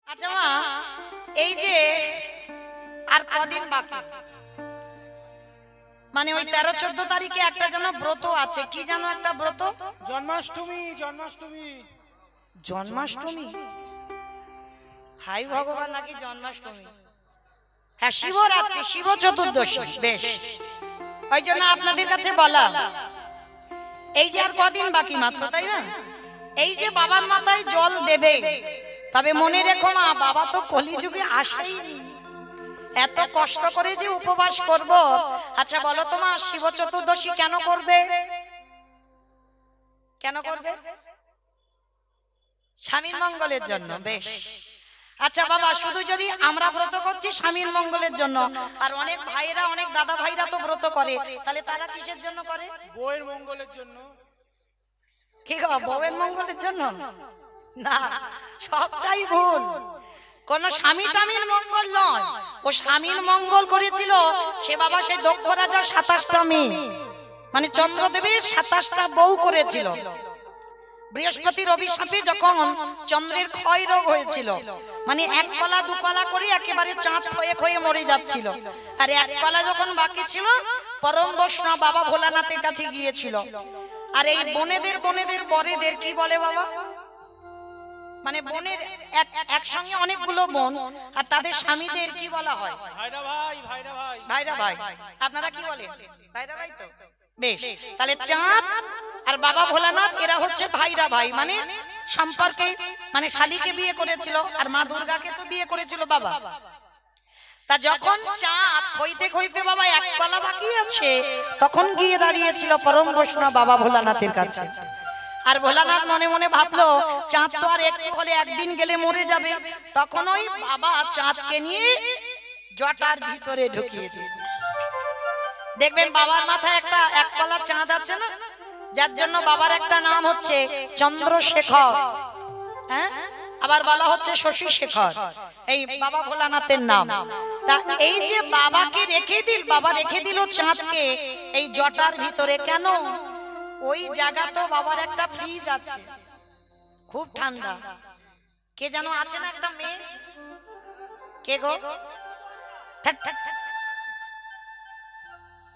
আচ্ছা মা, এই যে আর কদিন বাকি, মানে ওই 13-14 তারিখে একটা যেন ব্রত আছে, কি যেন একটা ব্রত? জন্মাষ্টমী। জন্মাষ্টমী জন্মাষ্টমী? হাই ভগবান, নাকি জন্মাষ্টমী? হ্যাঁ, শিবরাত্রি, শিব চতুর্দশী। বেশ, ওই জন্য আপনাদের কাছে বলা, এই যে আর কদিন বাকি মাত্র, তাই না? এই যে বাবার মাথায় জল দেবে, তবে মনে রেখো মা, বাবা তো কলিযুগে আসেইনি। এত কষ্ট করে যে উপবাস করব, আচ্ছা বলো তো মা, শিব চতুর্দশী কেন করবে? কেন করবে? স্বামীর মঙ্গলের জন্য। বেশ, আচ্ছা বাবা, শুধু যদি আমরা ব্রত করছি স্বামীর মঙ্গলের জন্য, আর অনেক ভাইরা, অনেক দাদা ভাইরা তো ব্রত করে, তাহলে তারা কিসের জন্য করে? বউয়ের মঙ্গলের জন্য। কি গো, বউয়ের মঙ্গলের জন্য? না, সবটাই ভুল। কোন স্বামী টামির মঙ্গল নয়, ও স্বামীর মঙ্গল করেছিল সে বাবা, সেই দক্ষ রাজা 27টা মেয়ে, মানে চন্দ্রদেবের 27টা বউ করেছিল। বৃহস্পতির অভিশাপে যখন চন্দ্রের ক্ষয় রোগ হয়েছিল, মানে এক কলা দু কলা করে একেবারে চাঁদ ক্ষয়ে ক্ষয়ে মরে যাচ্ছিল, আর এক কলা যখন বাকি ছিল, পরম বৈষ্ণব বাবা ভোলানাথের কাছে গিয়েছিল। আর এই বনেদের বনেদের বরেদের কি বলে বাবা? মানে বোনের একসঙ্গে অনেকগুলো বোন, আর তাদের স্বামীদের কি বলা হয়? ভাইরা ভাই, ভাইরা ভাই। ভাইরা ভাই। আপনারা কি বলেন? ভাইরা ভাই তো? বেশ, তাহলে চাঁদ আর বাবা ভোলানাথ এরা হচ্ছে ভাইরা ভাই, মানে সম্পর্কে, মানে শালীকে বিয়ে করেছিল, আর মা দুর্গাকে তো বিয়ে করেছিল বাবা। তা যখন চাঁদ খইতে খইতে বাবা এক পালা বাকি আছে, তখন গিয়ে দাঁড়িয়েছিল পরম বৈষ্ণব বাবা ভোলানাথের কাছে। আর ভোলানাথ মনে মনে ভাবলো, চাঁদ তো আর একটু হলে একদিন গেলে মরে যাবে, তখন ওই বাবা চাঁদকে নিয়ে জটার ভিতরে ঢুকিয়ে দিল। দেখবেন বাবার মাথায় একটা এক কলা চাঁদ আছে না, যার জন্য বাবার একটা নাম হচ্ছে চন্দ্রশেখর, হ্যাঁ, আবার বলা হচ্ছে শশী শেখর, এই বাবা ভোলানাথের নাম। তা এই যে বাবাকে রেখে দিল, বাবা রেখে দিল চাঁদকে এই জটার ভিতরে, কেন? ওই জায়গা তো বাবার একটা ফ্রিজ আছে, খুব ঠান্ডা। কে যেন আছে না একটা মেয়ে, কে গো?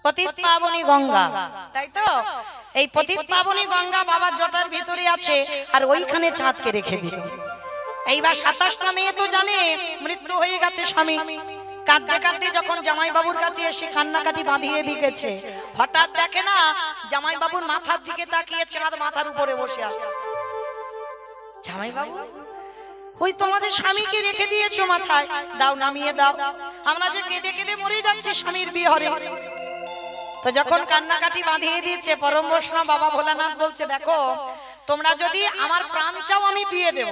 পতিত পাবনী গঙ্গা, তাই তো? এই পতিত পাবনী গঙ্গা বাবার জটার ভিতরে আছে, আর ওইখানে চাঁদকে রেখে দিল। এইবার 27টা মেয়ে তো জানে মৃত্যু হয়ে গেছে স্বামী, কাঁদতে কাঁদতে যখন জামাই বাবুর কাছে এসে কান্নাকাটি বাঁধিয়ে দিয়েছে, হঠাৎ দেখে না জামাই বাবুর মাথার দিকে তাকিয়ে চাঁদ মাথার উপরে বসে আছে। জামাই বাবু, ওই তোমাদের স্বামীকে রেখে দিয়েছো মাথায়, দাও নামিয়ে দাও, আমরা যে কেঁদে কেঁদে মরে যাচ্ছে স্বামীর বিহরে। তো যখন কান্নাকাটি বাঁধিয়ে দিয়েছে, পরম বৈষ্ণব বাবা ভোলানাথ বলছে, দেখো তোমরা যদি আমার প্রাণ চাও আমি দিয়ে দেব,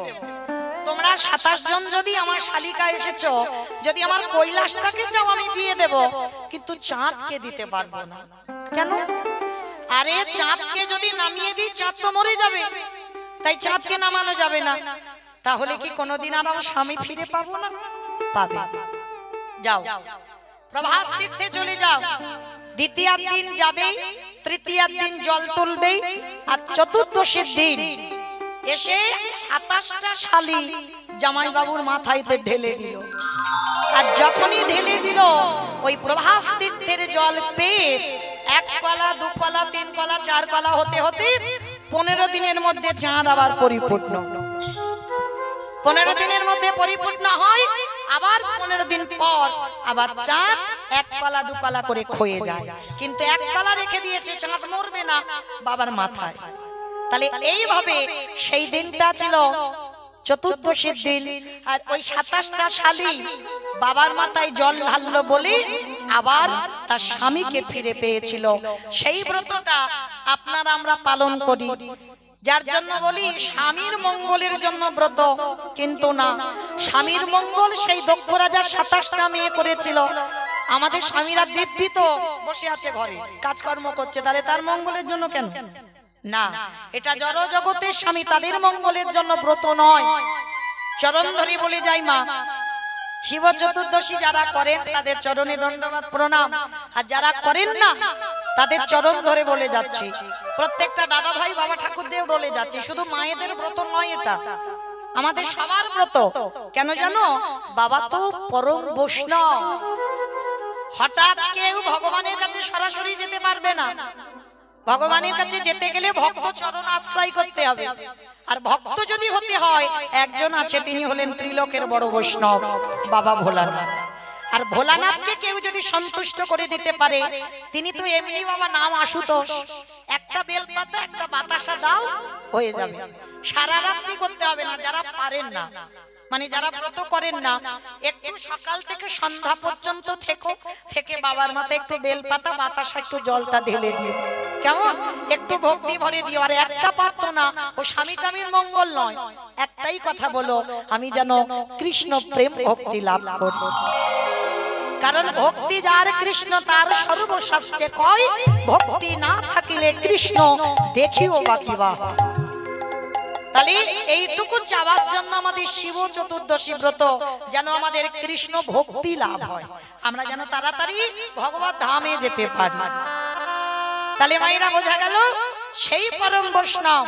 তোমরা 27 জন যদি আমার শালিকা এসেছো, যদি আমার কৈলাসটাকে চাও আমি দিয়ে দেব, কিন্তু চাঁদকে দিতে পারবো না। কেন? আরে চাঁদকে যদি নামিয়ে দিই চাঁদ তো মরে যাবে, তাই চাঁদকে নামানো যাবে না। তাহলে কি কোনোদিন আর আমার স্বামী ফিরে পাবো না? পাবে। যাও প্রভাস তীর্থে চলে যাও, দ্বিতীয় দিন যাবে, তৃতীয় দিন জল তুলবে, আর চতুর্দশীর দিন এসে 27টা শালি জামাই বাবুর মাথায়তে ঢেলে দিল। আর যখনই ঢেলে দিল, ওই প্রভাস তীর্থের জল পেয়ে এক কলা দু কলা তিন কলা চার কলা হতে হতে 15 দিনের মধ্যে চাঁদ আবার পরিপূর্ণ। 15 দিনের মধ্যে পরিপূর্ণ হয়, আবার 15 দিন পর আবার চাঁদ এক কলা দু কলা করে ক্ষয়ে যায়, কিন্তু এক কলা রেখে দিয়েছে, চাঁদ মরবে না বাবার মাথায়। তাহলে এইভাবে সেই দিনটা ছিল চতুর্দশীর দিন, আর ওই 27টা শালী বাবার মাথায় জল ঢাললো বলে আবার তার স্বামীকে ফিরে পেয়েছিল। সেই ব্রতটা আপনারা আমরা পালন করি, যার জন্য বলি স্বামীর মঙ্গলের জন্য ব্রত, কিন্তু না, স্বামীর মঙ্গল সেই দক্ষ রাজা 27টা মেয়ে করেছিল। আমাদের স্বামীরা দিব্যি তো বসে আছে ঘরে, কাজকর্ম করছে, তাহলে তার মঙ্গলের জন্য কেন? না, এটা জড় জগতের স্বামী, তাদের মঙ্গলের জন্য ব্রত নয়। চরণ ধরে বলে যাই মা, শিব চতুর্দশী যারা করেন তাদের চরণে দণ্ডবাদ প্রণাম, আর যারা করেন না তাদের চরণ ধরে বলে যাচ্ছি, প্রত্যেকটা দাদা ভাই বাবা ঠাকুরদেব বলে যাচ্ছি, শুধু মায়েদের ব্রত নয় এটা, আমাদের সবার ব্রত। কেন জানো? বাবা তো পরম বৈষ্ণব। হঠাৎ কেউ ভগবানের কাছে সরাসরি যেতে পারবে না। ভগবানের কাছে যেতে গেলে ভক্ত চরণ আশ্রয় করতে হবে। আর ভক্ত যদি হতে হয়, একজন আছে, তিনি হলেন ত্রিলোকের বড় বৈষ্ণব বাবা ভোলানাথ। আর ভোলানাথকে কেউ যদি সন্তুষ্ট করে দিতে পারে, তিনি তো এমনি বাবা নাম আশুতোষ। একটা বেলপাতা একটা বাতাসা দাও, হয়ে যাবে। সারা রাত্রি করতে হবে না। যারা পারেন না, মানে যারা ব্রত করেন না, একটু সকাল থেকে সন্ধ্যা পর্যন্ত থেকে বাবার মাথায় একটু বেলপাতা বাতাসা একটু জলটা ঢেলে দিও, কেমন? একটু ভক্তি ভরে দিও। আর একটা প্রার্থনা, ও স্বামী টামির মঙ্গল নয়, একটাই কথা বলো, আমি যেন কৃষ্ণ প্রেম ভক্তি লাভ করব। কারণ ভক্তি যার কৃষ্ণ তার সর্বশাস্ত্রে কয়, ভক্তি না থাকিলে কৃষ্ণ দেখিও বাকিবা। তাহলে এইটুকু চাওয়ার জন্য আমাদের শিব চতুর্দশী ব্রত, যেন আমাদের কৃষ্ণ ভক্তি লাভ হয়, আমরা যেন তাড়াতাড়ি ভগবত ধামে যেতে পারি। তাহলে মায়েরা বোঝা গেল, সেই পরম বৈষ্ণব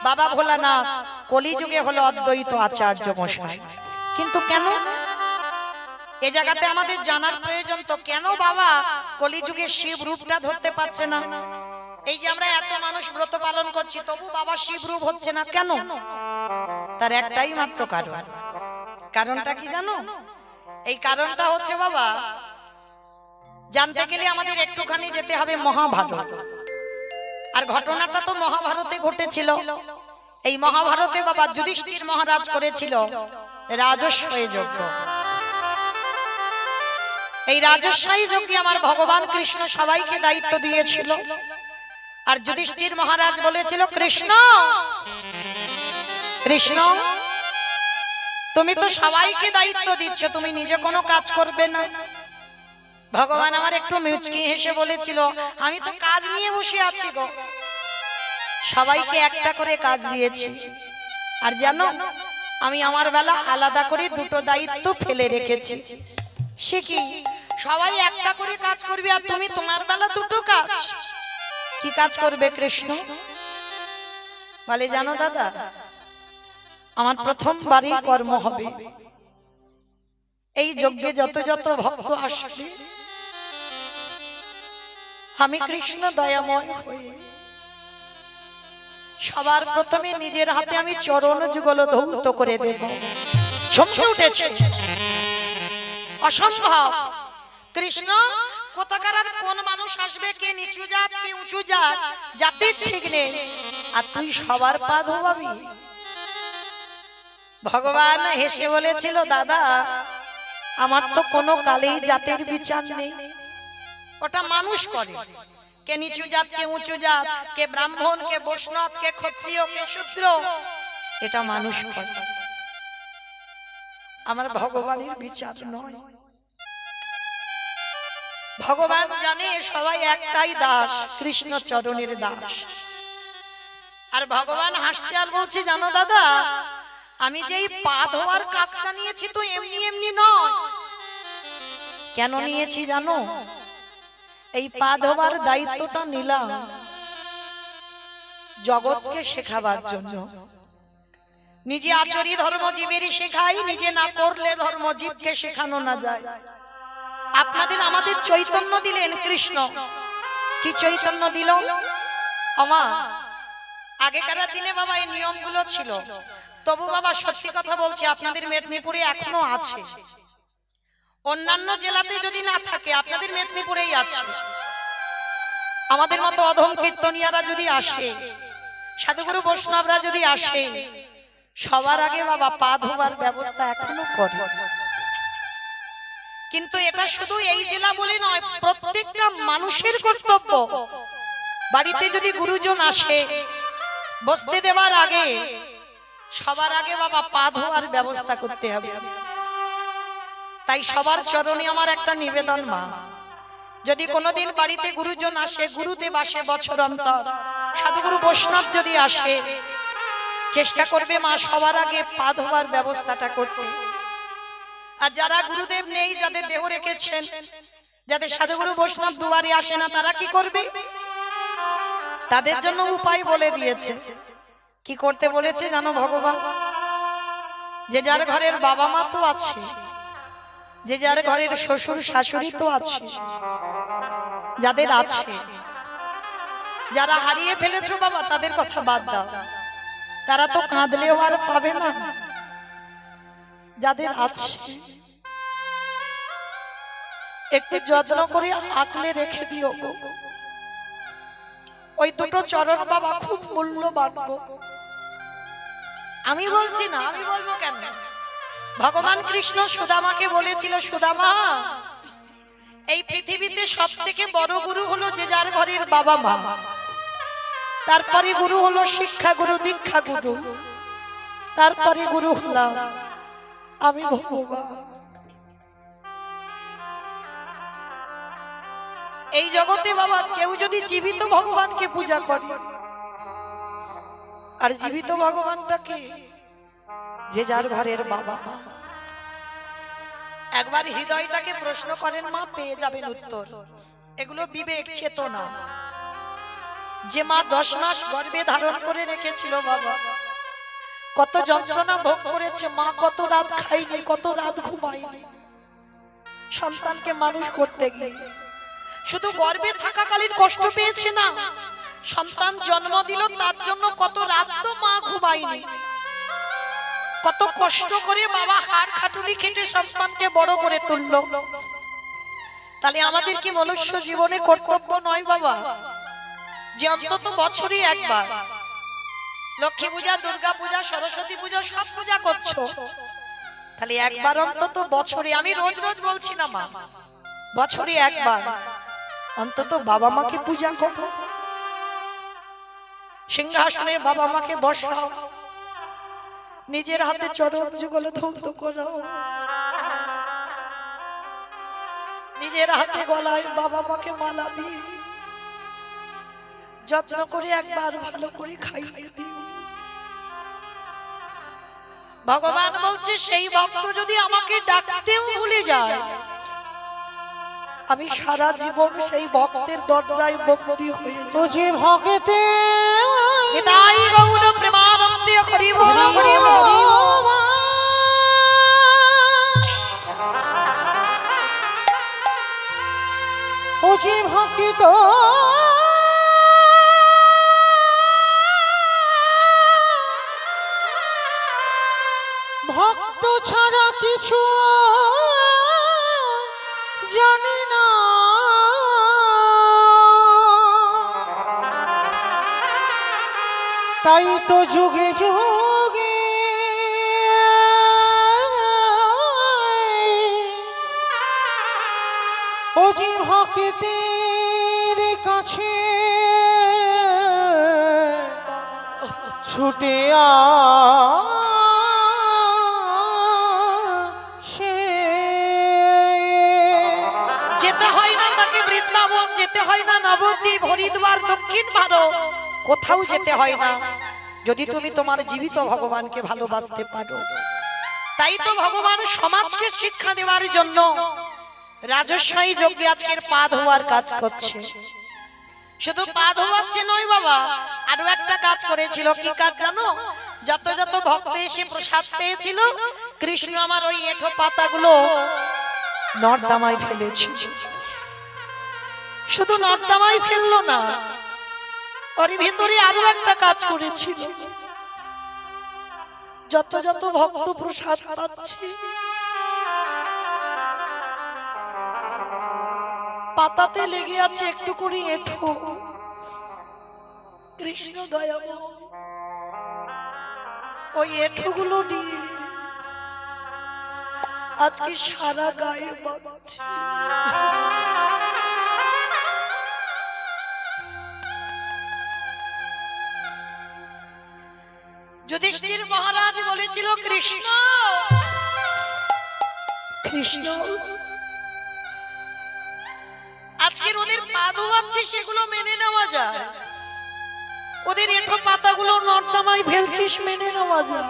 বাবা ভোলানাথ কলিযুগে হলো অদ্বৈত আচার্য মশাই। কিন্তু কেন? এ জায়গাতে আমাদের জানার প্রয়োজন। তো কেন বাবা কলিযুগে শিব রূপটা ধরতে পারছে না? এই যে আমরা এত মানুষ ব্রত পালন করছি, তবু বাবা শিব রূপ হচ্ছে না কেন? তার একটাই মাত্র কারণ। কারণটা কি জানো? এই কারণটা হচ্ছে বাবা, জানতে গেলে আমাদের একটুখানি যেতে হবে মহাভারত। আর ঘটনাটা তো মহাভারতে ঘটেছিল। এই মহাভারতে বাবা যুধিষ্ঠির মহারাজ করেছিল রাজস্বয় যজ্ঞ। এই রাজস্বয় যজ্ঞে আমার ভগবান কৃষ্ণ সবাইকে দায়িত্ব দিয়েছিল। আর যুধিষ্ঠির মহারাজ বলেছিল, কৃষ্ণ কৃষ্ণ তুমি তো সবাইকে দায়িত্ব দিচ্ছ, তুমি নিজে কোনো কাজ করবে না? ভগবান আমার একটু মুচকি হেসে বলেছিল, আমি তো কাজ নিয়ে বসে আছি গো, সবাইকে একটা করে কাজ দিয়েছি। আর জানো, আমি আমার বেলা আলাদা করে দুটো দায়িত্ব ফেলে রেখেছি। সে কি? সবাই একটা করে কাজ করবে, আর তুমি তোমার বেলা দুটো কাজ। কি কাজ করবে কৃষ্ণ? বলে, জানো দাদা, আমার প্রথমবারই কর্ম হবে, এই যজ্ঞে যত যত ভক্ত আসবে, আমি কৃষ্ণ দয়াময় হয়ে সবার প্রথমে নিজের হাতে আমি চরণ যুগল ধৌত করে দেব। চমকে উঠেছে, অসম্ভব। কৃষ্ণ কোথাকার আর কোন মানুষ আসবে, কে নিচু জাত কে উঁচু জাত, জাতির ঠিক নেই, আর তুই সবার পা ধোয়াবি? ভগবান হেসে বলেছিল, দাদা আমার তো কোনো কালেই জাতের বিচার নেই, ওটা মানুষ করে। কে নিচু জাত কে উঁচু জাত, কে ব্রাহ্মণ কে বৈষ্ণব কে ক্ষত্রিয় কে শূদ্র, এটা মানুষ করে। আমার ভগবানের বিচার নয়। ভগবান জানে সবাই একটাই দাস, কৃষ্ণ চরণের দাস। আর ভগবান হাসছে আর বলছে, জানো দাদা, আমি যেই পা ধোয়ার কাজটা নিয়েছি তো এমনি এমনি নয়। কেন নিয়েছি জানো? এই পা ধোয়ার দায়িত্বটা নিলাম জগৎকে শেখাবার জন্য। নিজে আচরি ধর্মজীবেরই শেখাই, নিজে না করলে ধর্মজীবকে শেখানো না যায়। আপনাদের আমাদের চৈতন্য দিলেন কৃষ্ণ। কি চৈতন্য দিল? আমা আগেকার দিনে বাবা এই নিয়মগুলো ছিল, তবু বাবা সত্যি কথা বলছি, আপনাদের মেদিনীপুরে এখনো আছে। অন্যান্য জেলাতে যদি না থাকে, আপনাদের মেদিনীপুরেই আছে। আমাদের মতো অধম কীর্তনিয়ারা যদি আসে, সাধুগুরু বৈষ্ণবরা যদি আসে, সবার আগে বাবা পা ধোবার ব্যবস্থা এখনো করে। কিন্তু এটা শুধু এই জেলা বলে নয়, প্রত্যেকটা মানুষের কর্তব্য। বাড়িতে যদি গুরুজন আসে, বসতে দেওয়ার আগে সবার আগে বাবা পা ধোয়ার ব্যবস্থা করতে হবে। তাই সবার চরণে আমার একটা নিবেদন, মা যদি কোনোদিন বাড়িতে গুরুজন আসে, গুরুদেব আসে বছর অন্তর, সাধুগুরু বৈষ্ণব যদি আসে, চেষ্টা করবে মা সবার আগে পা ধোয়ার ব্যবস্থাটা করতে। আর যারা গুরুদেব নেই, যাদের দেহ রেখেছেন, যাদের সাধুগুরু বৈষ্ণব দুয়ারে আসে না, তারা কি করবে? তাদের জন্য উপায় বলে দিয়েছে। কি করতে বলেছে জানো ভগবান? যে যার ঘরের বাবা মা তো আছে, যে যার ঘরের শ্বশুর শাশুড়ি তো আছে, যাদের আছে, যারা হারিয়ে ফেলেছো বাবা তাদের কথা বাদ দাও, তারা তো কাঁদলেও আর পাবে না। যাদের আছে একটু যত্ন করে আঁকলে রেখে দিও গো। ওই দুটো চরণ বাবা খুব মূল্যবান গো। আমি বলছি না, আমি বলবো কেন? ভগবান কৃষ্ণ সুদামাকে বলেছিল, সুদামা এই পৃথিবীতে সব থেকে বড় গুরু হলো যে যার ঘরের বাবা মা, তারপরে গুরু হলো শিক্ষা গুরু, দীক্ষা গুরু, তারপরে গুরু হলাম আমি ভগবান। এই জগতে বাবা কেউ যদি জীবিত ভগবানকে পূজা করে, আর জীবিত ভগবানটাকে যে যার ঘরের বাবা মা। একবার হৃদয়টাকে প্রশ্ন করেন মা, পেয়ে যাবেন উত্তর। এগুলো বিবেক চেতনা। যে মা 10 মাস গর্ভে ধারণ করে রেখেছিল বাবা, কত যন্ত্রণা ভোগ করেছে মা, কত রাত খাইনি, কত রাত ঘুমাইনি সন্তানকে মানুষ করতে গিয়ে। শুধু গর্ভে থাকাকালীন কষ্ট পেয়েছে না, সন্তান জন্ম দিল তার জন্য কত রাত তো মা ঘুমায়নি, কত কষ্ট করে বাবা হাড় খাটুনি খেটে সন্তানকে বড় করে তুললো। তাহলে আমাদের কি মনুষ্য জীবনে কর্তব্য নয় বাবা যে অন্তত বছরে একবার লক্ষ্মী পূজা, দুর্গা পূজা, সরস্বতী পূজা সব পূজা করছো, তাহলে একবার অন্তত বছরে, আমি রোজ রোজ বলছি না মা, বছরে একবার অন্তত বাবা মাকে পূজা করো। সিংহাসনে বাবা মাকে বসাও, নিজের হাতে চরণ যুগল ধৌত করো, নিজের হাতে গলায় বাবা মাকে মালা দিয়ে যত্ন করে একবার ভালো করে খাইয়ে দিও। ভগবান বলছে সেই ভক্ত যদি আমাকে ডাকতেও ভুলে যায়, আমি সারা জীবন সেই ভক্তের দরজায় বন্দী হয়ে তুঝে ভক্তে নিতাই গৌর প্রেমানন্দে হরি বল হরি বল। তুঝে ভক্ত ভক্ত ছাড়া কিছু জানি না, তাই তো যুগে যুগে ও যে ভক্তের কাছে ছুটে যেতে হয় না তাকে বৃন্দাবন, যেতে হয় না নবদ্বীপ, হরিদ্বার, দক্ষিণ ভারত, কোথাও যেতে হয় না যদি তুমি তোমার জীবিত ভগবানকে ভালোবাসতে পারো। তাই তো ভগবান সমাজকে শিক্ষা দেওয়ার জন্য রাজস্বায়ী যজ্ঞে আজকের পা ধোয়ার কাজ করছে। শুধু পা ধোয়াচ্ছে নয় বাবা, আরো একটা কাজ করেছিল। কি কাজ জানো? যত যত ভক্ত এসে প্রসাদ পেয়েছিল, কৃষ্ণ আমার ওই এঁঠো পাতাগুলো নর্দমায় ফেলেছিল। শুধু নর্দমায় ফেললো না, ওর ভিতরে আরো একটা কাজ করেছিল। যত যত ভক্ত প্রসাদ পাচ্ছে, পাতাতে লেগে আছে একটু করে এঁঠো। কৃষ্ণ দয়াময় ওই এঁঠোগুলো নিয়ে আজকে সারা গায়ে বাজছে। যুধিষ্ঠির মহারাজ বলেছিল, কৃষ্ণ কৃষ্ণ আজকের ওদের পা ধোয়াচ্ছে, সেগুলো মেনে নেওয়া যায়, ওদের এঁঠো পাতাগুলো নর্দমায় ফেলছিস মেনে নেওয়া যায়,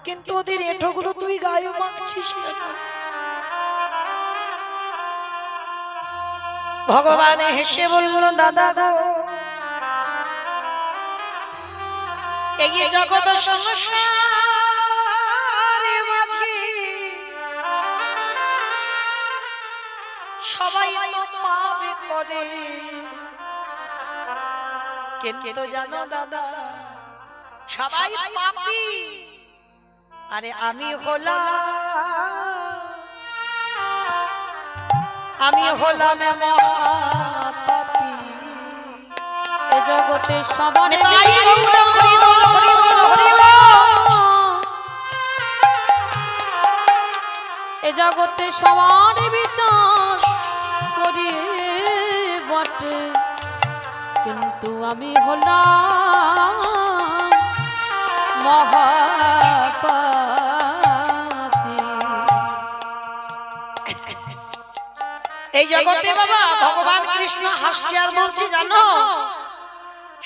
কিন্তু ওদের এঁঠোগুলো তুই গায়ে মাখছিস কেন? ভগবান হেসে বলল, দাদা গো, এই জগৎ সংসারে মাঝি সবাই তো পাবে করে, কিন্তু জানো দাদা সবাই পাপী, আরে আমি হলাম মহাপাপী। এ জগতে সবার এ জগতে সবার বিচার করি বটে, কিন্তু আমি হলাম মহাপাপী। এই জগতে বাবা ভগবান কৃষ্ণ হাসছে আর বলছি জানো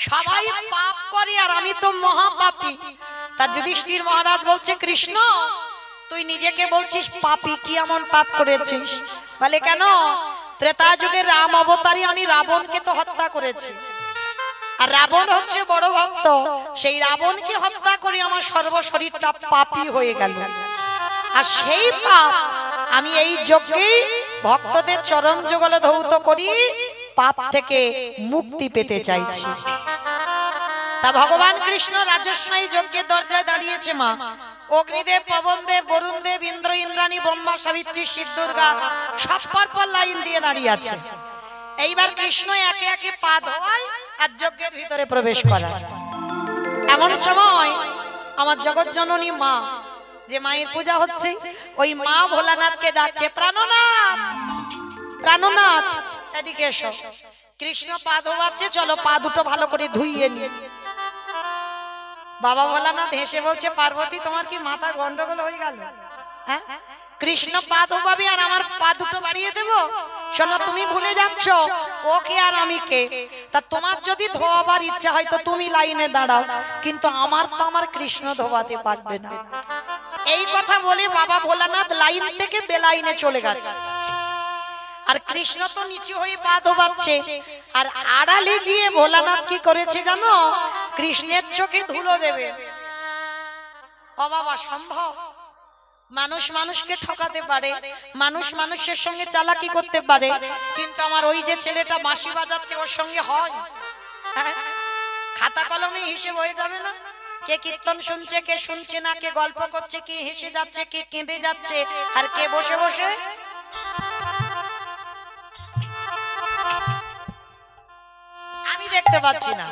সবাই পাপ করে আর আমি তো মহাপাপী। তার যুধিষ্ঠির মহারাজ বলছে কৃষ্ণ তুই নিজেকে বলছিস পাপী, কি এমন পাপ করেছিস? বলে কেন, ত্রেতা যুগের রাম অবতারী আমি রাবণকে তো হত্যা করেছি, আর রাবণ হচ্ছে বড় ভক্ত, সেই রাবণকে হত্যা করে আমার সর্বশরীরটা পাপী হয়ে গেল। আর সেই পাপ আমি এই যজ্ঞে ভক্তদের চরণ যুগল ধৌত করি পাপ থেকে মুক্তি পেতে চাইছি। তা ভগবান কৃষ্ণ রাজস্বায়ী যজ্ঞের দরজায় দাঁড়িয়েছে মা। অগ্নিদেব, পবনদেব, বরুণদেব, ইন্দ্র, ইন্দ্রাণী, ব্রহ্মা, সাবিত্রী, শিব, দুর্গা সব পর লাইন দিয়ে দাঁড়িয়ে আছে। এইবার কৃষ্ণ একে একে পা ধোয় আর যজ্ঞের ভিতরে প্রবেশ করা। এমন সময় আমার জগৎ জননী মা, যে মায়ের পূজা হচ্ছে, ওই মা ভোলানাথকে ডাকছে, প্রাণনাথ প্রাণনাথ এদিকে এসো। কৃষ্ণ পা ধোয়াচ্ছে, চলো পা দুটো ভালো করে ধুইয়ে নি। বাবা ভোলানাথ হেসে বলছে, পার্বতী তোমার কি মাথার গন্ডগোল হয়ে গেল? হ্যাঁ, কৃষ্ণ পা ধোবাবে আর আমার পা দুটো বাড়িয়ে দেব? শোনো, তুমি ভুলে যাচ্ছ ও কে আর আমি কে। তা তোমার যদি ধোয়াবার ইচ্ছা হয় তো তুমি লাইনে দাঁড়াও, কিন্তু আমার পা আমার কৃষ্ণ ধোয়াতে পারবে না। এই কথা বলে বাবা ভোলানাথ লাইন থেকে বেলাইনে চলে গেছে। আর কৃষ্ণ তো নিচু হয়ে পা ধোবাচ্ছে, আর আড়ালে গিয়ে ভোলানাথ কি করেছে জানো, কৃষ্ণের চোখে ধুলো দেবে। ও বাবা, সম্ভব? মানুষ মানুষকে ঠকাতে পারে, মানুষ মানুষের সঙ্গে চালাকি করতে পারে, কিন্তু আমার ওই যে ছেলেটা বাঁশি বাজাচ্ছে ওর সঙ্গে হয়? খাতা কলমে হিসেব হয়ে যাবে না? কে কীর্তন শুনছে, কে শুনছে না, কে গল্প করছে, কে হেসে যাচ্ছে, কে কেঁদে যাচ্ছে, আর কে বসে বসে আমি দেখতে পাচ্ছি না,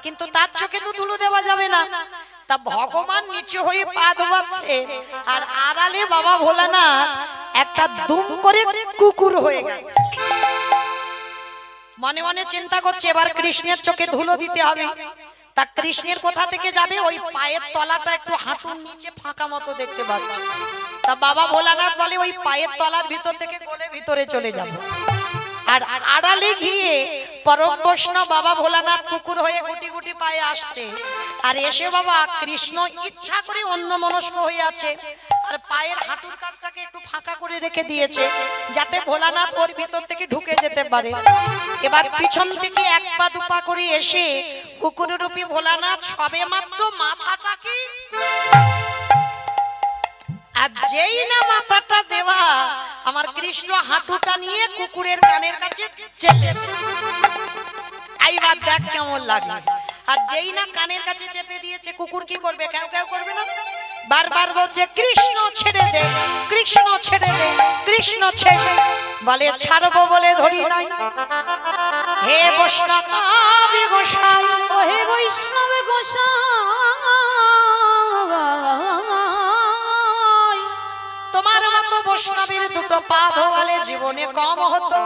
কিন্তু তার চোখে তো ধুলো দেওয়া যাবে না। তা ভগবান নিচু হয়ে পা ধোয়াচ্ছে, আর আড়ালে বাবা ভোলানাথ একটা দুম করে কুকুর হয়ে গেছে। মনে মনে চিন্তা করছে এবার কৃষ্ণের চোখে ধুলো দিতে হবে। তা কৃষ্ণের কোথা থেকে যাবে, ওই পায়ের তলাটা একটু হাঁটুর নিচে ফাঁকা মতো দেখতে পাচ্ছে। তা বাবা ভোলানাথ বলে ওই পায়ের তলার ভিতর থেকে গলে ভিতরে চলে যাবে। আর আড়ালে গিয়ে পরম বৈষ্ণব বাবা ভোলানাথ কুকুর হয়ে গুটি গুটি পায়ে আসছে। আর এসে বাবা কৃষ্ণ ইচ্ছা করে অন্য মনস্ক হয়ে আছে, আর পায়ের হাঁটুর কাছটাকে একটু ফাঁকা করে রেখে দিয়েছে যাতে ভোলানাথ ওর ভিতর থেকে ঢুকে যেতে পারে। এবার পিছন থেকে এক পা দুপা করে এসে কুকুর রূপী ভোলানাথ সবে মাত্র মাথাটাকে, আর যেই না মাথাটা দেওয়া, আমার কৃষ্ণ হাঁটুটা নিয়ে কুকুরের কানের কাছে চেপে, এইবার দেখ কেমন লাগে। আর যেই না কানের কাছে চেপে দিয়েছে, কুকুর কি করবে? কেউ কেউ করবে না, বারবার বলছে কৃষ্ণ ছেড়ে দে, কৃষ্ণ ছেড়ে দে, কৃষ্ণ ছেড়ে। বলে ছাড়বো বলে ধরি নাই, হে বৈষ্ণব গোসাই, ও হে বৈষ্ণব গোসাই, তোমার মতো বৈষ্ণবের দুটো পা ধোয়ালে জীবনে কম হতো।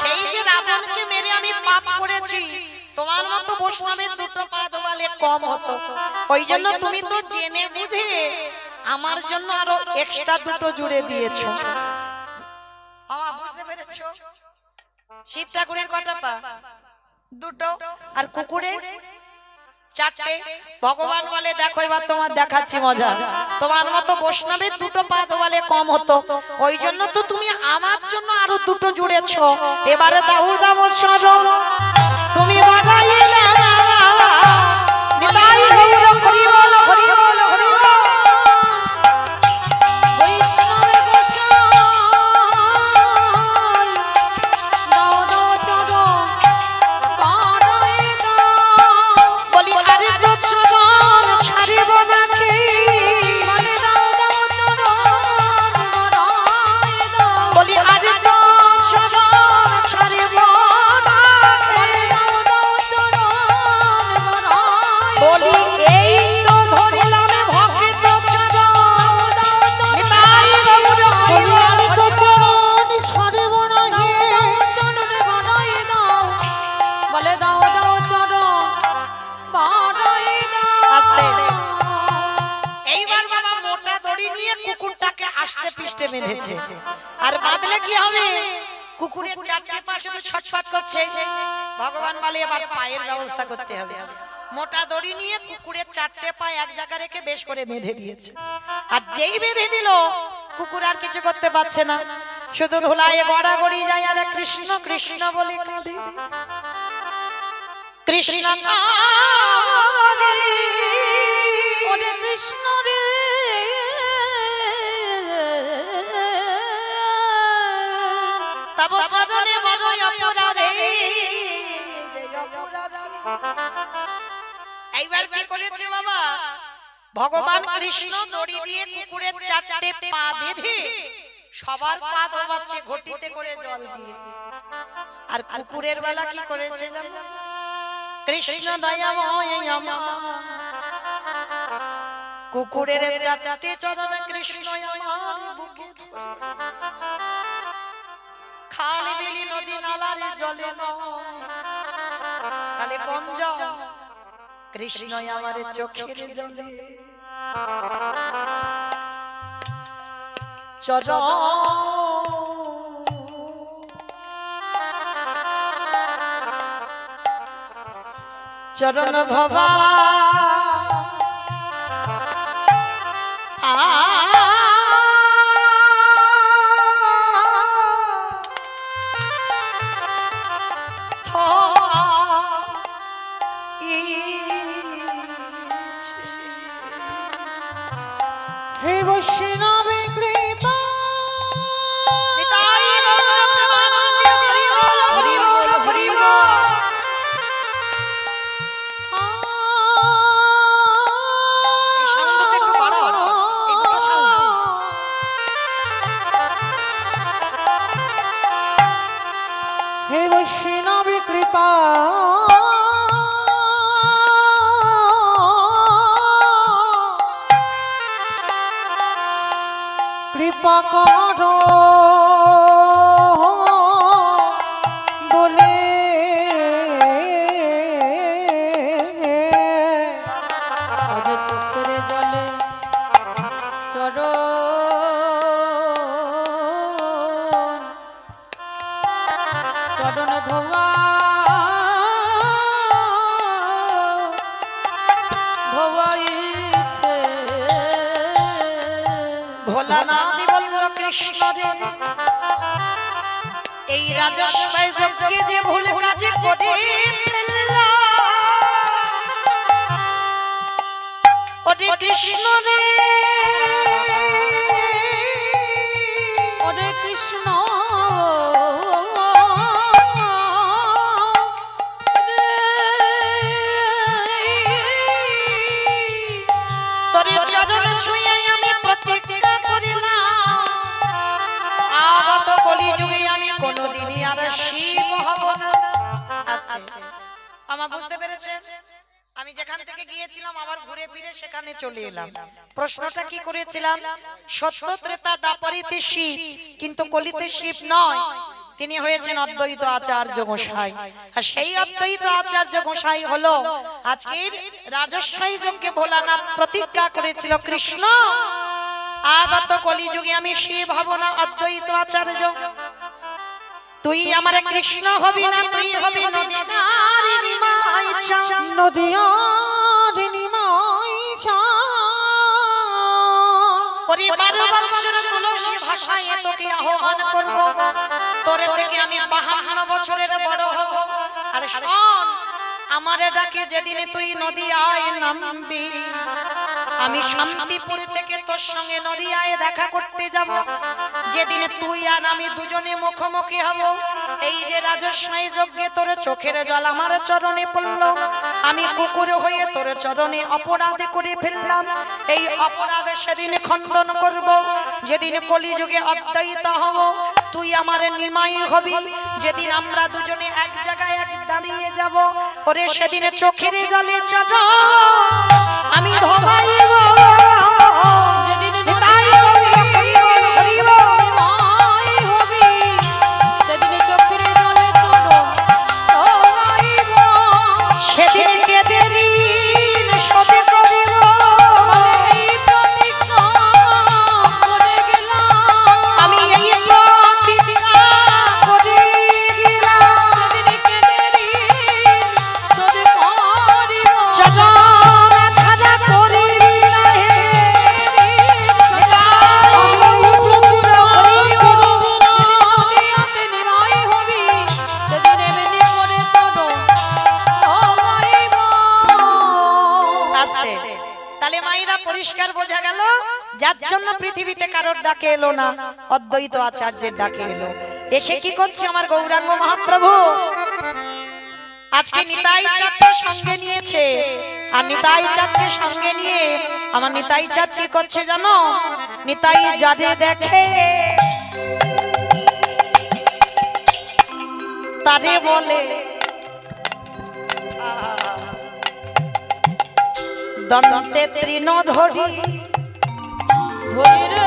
সেই যে রাবণকে মেরে আমি পাপ করেছি, তোমার মতো বৈষ্ণবের দুটো পা ধোয়ালে কম হতো। ওই জন্য তুমি তো জেনে বুঝে আমার জন্য আরো এক্সট্রা দুটো জুড়ে দিয়েছো। বুঝতে পেরেছো? শিব ঠাকুরের কটা পা? দুটো, আর কুকুরের চারটে। ভগবান বলে দেখো এবার তোমার দেখাচ্ছি মজা, তোমার মতো বৈষ্ণবের দুটো পা ধোয়ালে কম হতো, ওই জন্য তো তুমি আমার জন্য আরো দুটো জুড়েছো। এবারে দাও দাও শরণ তুমি বাগাইলা নিতাই গৌর হরি বল হরি বল হরি বল। বৈষ্ণবে গোসাই দাও দাও চরণ পাড়ায় দাও বলি আরে তো চরণ ছাড়িব নাকি মানে দাও দাও চরণ পাড়ায় দাও বলি আরে তো চরণ ছাড়িব নাকি দাও দাও চরণ পাড়ায় বলি এই তো ধরিলাম ভক্ত চরণ দাও চরণ নিতাই গৌর হরি বলি বল আমি তো চরণ ছাড়িব নাহি চরণে বাড়াই দাও বলে দাও দাও চরণ বাড়াই দাও আস্তে। এইবার বাবা মোটা দড়ি নিয়ে কুকুরটাকে আষ্টে পিষ্টে বেঁধেছে আর বাঁধলে কি হবে কুকুরের চারটে পা শুধু ছটফট করছে ভগবান বলে এবার পায়ের ব্যবস্থা করতে হবে মোটা দড়ি নিয়ে কুকুরের চারটে পা এক জায়গা রেখে বেশ করে বেঁধে দিয়েছে আর যেই বেঁধে দিল কুকুর আর কিছু করতে পারছে না শুধু ধুলায় গড়াগড়ি যায় আর কৃষ্ণ কৃষ্ণ বলে কাঁদে কৃষ্ণ কাঁদে। ওরে কৃষ্ণ রে তব চরণে বড় অপরাধে। এইবার কি করেছে বাবা ভগবান কৃষ্ণ দড়ি দিয়ে কুকুরের চারটে পা বেঁধে সবার পা ধোবাচ্ছে ঘটিতে করে জল দিয়ে আর কুকুরের বেলা কি করেছে জানো? কৃষ্ণ দয়াময় আমার কুকুরের চারটে চরণ কৃষ্ণ আমার বুকে ধরে খালি বিলি নদী নালার জলে নয় খালি কঞ্জ কৃষ্ণ আমার চোখের জলে চরণ চরণ ধবা হে বৈষ্ণবে কৃপা হে বৈষ্ণবে কৃপা কৃপা করো বলে আজ চোখের জলে চরণ চরণ ধোয়া ধোয়াইছে ভোলানাথ বলল কৃষ্ণ রে এই রাজস্বাই যজ্ঞে যে ভুল কাজে করে ফেললা ওরে কৃষ্ণ রে ওরে কৃষ্ণ তোরে চরণ ছুঁয়ে আমি প্রতিজ্ঞা করিলাম আগত কলি যুগে আমি কোনোদিনই আর শিব হব না। আস্তে আমার বুঝতে পেরেছেন আমি যেখান থেকে গিয়েছিলাম আবার ঘুরে ফিরে সেখানে চলে এলাম প্রশ্নটা কি করেছিলাম সত্য ত্রেতা দাপরিতে শিব কিন্তু কলিতে শিব নয় তিনি হয়েছেন অদ্বৈত আচার্য গোসাই আর সেই অদ্বৈত আচার্য গোসাই হলো আজকের রাজস্বাই যজ্ঞে ভোলানাথ প্রতিজ্ঞা করেছিল কৃষ্ণ আগত কলিযুগে আমি শিব হব না অদ্বৈত আচার্য তুই আমার কৃষ্ণ হবি না তুই হবি নদীধারিণী মাই চা নদিয়ারিণী মাই চা ওরে 12 বছর তুলসী ভাষায় তোকে আহ্বান করব তোরে থেকে আমি 52 বছরের বড় হব আর শোন আমারে ডাকে যেদিনে তুই নদিয়ায় নামবি, আমি শান্তিপুর থেকে তোর সঙ্গে নদিয়ায় দেখা করতে যাব। যেদিনে তুই আর আমি দুজনে মুখোমুখি হব, এই যে রাজস্বাই যজ্ঞে তোর চোখের জল আমার চরণে পড়ল, আমি কুকুর হয়ে তোর চরণে অপরাধ করে ফেললাম, এই অপরাধ সেদিন খণ্ডন করব। যেদিন কলিযুগে অদ্বৈত হব, তুই আমার নিমাই হবি। যেদিন আমরা দুজনে এক জায়গায় এক দাঁড়িয়ে যাব, ওরে সেদিন চোখের জলে চরণ আমি ধোবাইব। যেদিন নিতাই গৌর হরিবোল হরিবোল। নিমাই হবি, সেদিন চোখের জলে চরণ ধোবাইব। সেদিন কেঁদে ঋণ শোধ করিব। এই প্রতিজ্ঞা করে গেলাম, আমি এই প্রতিজ্ঞা করে গেলাম। সেদিন কেঁদে ঋণ শোধ করিব। চরণ ছাড়া করিবি না হে। নিতাই গৌর হরিবোল। নদিয়াতে নিমাই হবি, সেদিন এমনি করে চরণ ধোবাইব। আস্তে। তাহলে মায়েরা পরিষ্কার বোঝা গেল, যার জন্য পৃথিবীতে কারোর ডাকে এলো না, অদ্বৈত আচার্যের ডাকে এলো। এসে কি করছে আমার গৌরাঙ্গ মহাপ্রভু? আজকে নিতাই চাঁদকে সঙ্গে নিয়েছে, আর নিতাই চাঁদকে সঙ্গে নিয়ে আমার নিতাই চাঁদ কি করছে জানো? নিতাই যারে দেখে তারে বলে দন্তে তৃণ ধরি। ধরি রে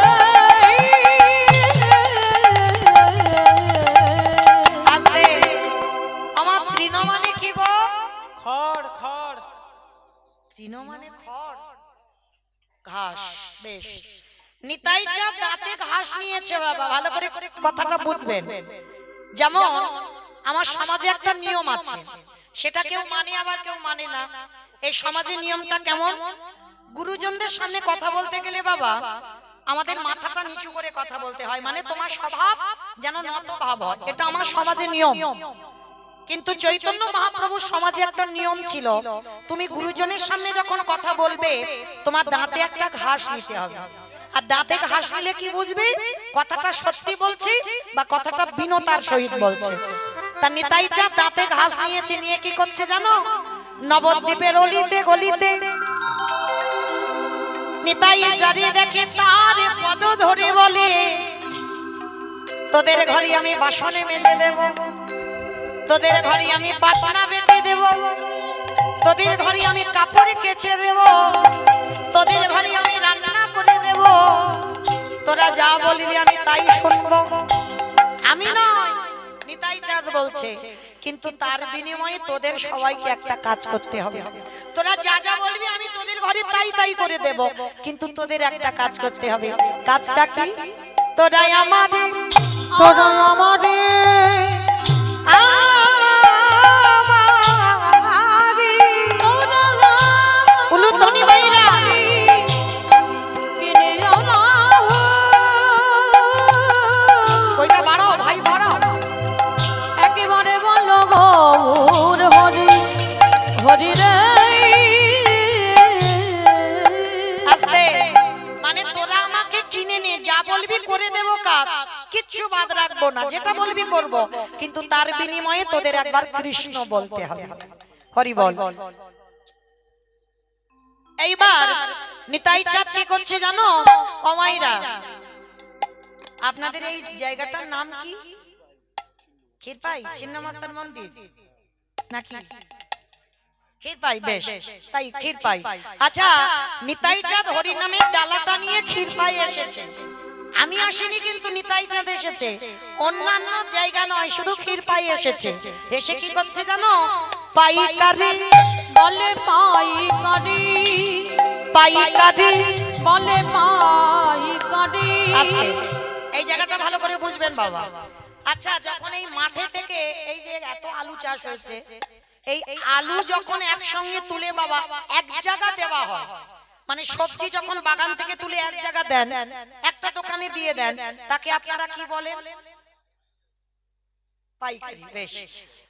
আস্তে। আমার তৃণ মানে কি গো? খড় খড়। তৃণ মানে খড়, ঘাস। বেশ, নিতাই চাঁদ দাঁতে ঘাস নিয়েছে বাবা, ভালো করে কথাটা বুঝবেন। যেমন আমার সমাজে একটা নিয়ম আছে, সেটা কেউ মানে আবার কেউ মানে না। এই সমাজের নিয়মটা কেমন? গুরুজনদের সামনে কথা বলতে গেলে বাবা আমাদের মাথাটা নিচু করে কথা বলতে হয়, মানে তোমার স্বভাব যেন নত ভাব হয়, এটা আমার সমাজের নিয়ম। কিন্তু চৈতন্য মহাপ্রভুর সমাজে একটা নিয়ম ছিল, তুমি গুরুজনের সামনে যখন কথা বলবে তোমার দাঁতে একটা ঘাস নিতে হবে। আর দাঁতে ঘাস নিলে কি বুঝবে কথাটা সত্যি বলছি বা কথাটা বিনতার সহিত বলছে। তা নিতাই চাঁদ দাঁতে ঘাস নিয়েছে, নিয়ে কি করছে জানো? নবদ্বীপের অলিতে গলিতে নিতাই যারে দেখে তার পদ ধরে বলে, তোদের ঘরে আমি বাসনে মেজে দেব, তোদের ঘরে আমি পাটনা বেটে দেব, তোদের ঘরে আমি কাপড় কেচে দেব, তোদের ঘরে আমি রান্না করে দেব, তোরা যা বলবি আমি তাই শুনবো। আমি নয়, নিতাই চাঁদ বলছে, কিন্তু তার বিনিময়ে তোদের সবাইকে একটা কাজ করতে হবে। তোরা যা যা বলবি আমি তোদের ঘরে তাই তাই করে দেব, কিন্তু তোদের একটা কাজ করতে হবে। কাজটা কি? তোরাই আমাদের তোরা আমারে উলুধ্বনি বাইরা কিনে আনা ওইটা বাড়াও ভাই, বাড়াও। একেবারে বলল গৌর হরি হরি রে। আস্তে। মানে তোরা আমাকে কিনে নে, যা বলবি করে দেব কাজ, কিচ্ছু বাদ রাখবো না, যেটা বলবি করব, কিন্তু তার বিনিময়ে তোদের একবার কৃষ্ণ বলতে হবে। হরি বল। এইবার নিতাই চাঁদ কি করছে জানো? অমাইরা, আপনাদের এই জায়গাটার নাম কি? ক্ষীরপাই ছিন্নমস্তার মন্দির নাকি? ক্ষীরপাই। বেশ, তাই ক্ষীরপাই। আচ্ছা, নিতাই চাঁদ হরি নামের ডালাটা নিয়ে ক্ষীরপাই এসেছে। আমি আসিনি, কিন্তু নিতাই চাঁদ এসেছে। অন্যান্য জায়গা নয়, শুধু ক্ষীরপাই এসেছে। এসে কি করছে জানো? পাইকারি বলে পাইকারি, পাইকারি বলে পাইকারি। আস্তে। এই জায়গাটা ভালো করে বুঝবেন বাবা। আচ্ছা, যখন এই মাঠে থেকে এই যে এত আলু চাষ হয়েছে, এই আলু যখন একসঙ্গে তুলে বাবা এক জায়গা দেওয়া হয়, মানে সবজি যখন বাগান থেকে তুলে এক জায়গা দেন, একটা দোকানে দিয়ে দেন, তাকে আপনারা কি বলেন? পাইকারি। বেশ,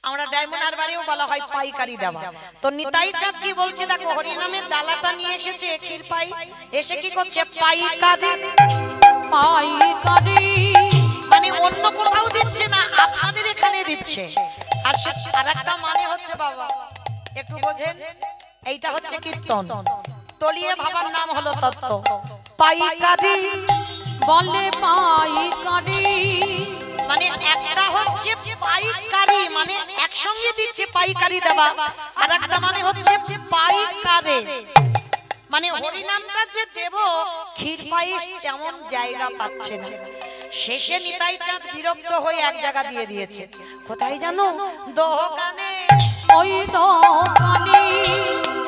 আমরা ডায়মন্ড হারবারেও বলা হয় পাইকারি দেওয়া। তো নিতাই চাঁদ কি বলছে দেখো, হরিনামের ডালাটা নিয়ে এসেছে ক্ষীর পাই, এসে কি করছে পাইকারি। পাইকারি মানে অন্য কোথাও দিচ্ছে না, আপনাদের এখানে দিচ্ছে। আর একটা মানে হচ্ছে বাবা একটু বোঝেন, এইটা হচ্ছে কীর্তন, তলিয়ে ভাবার নাম হলো তত্ত্ব। পাইকারি বলে পাইকারি, মানে একটা হচ্ছে পাইকারি মানে একসঙ্গে দিচ্ছে পাইকারি দেওয়া, আর একটা মানে হচ্ছে পাইকারে মানে হরিনামটা যে দেব ক্ষীর পায়েস তেমন জায়গা পাচ্ছে না। শেষে নিতাই চাঁদ বিরক্ত হয়ে এক জায়গা দিয়ে দিয়েছে, কোথায় জানো? দোকানে। ওই দোকানি,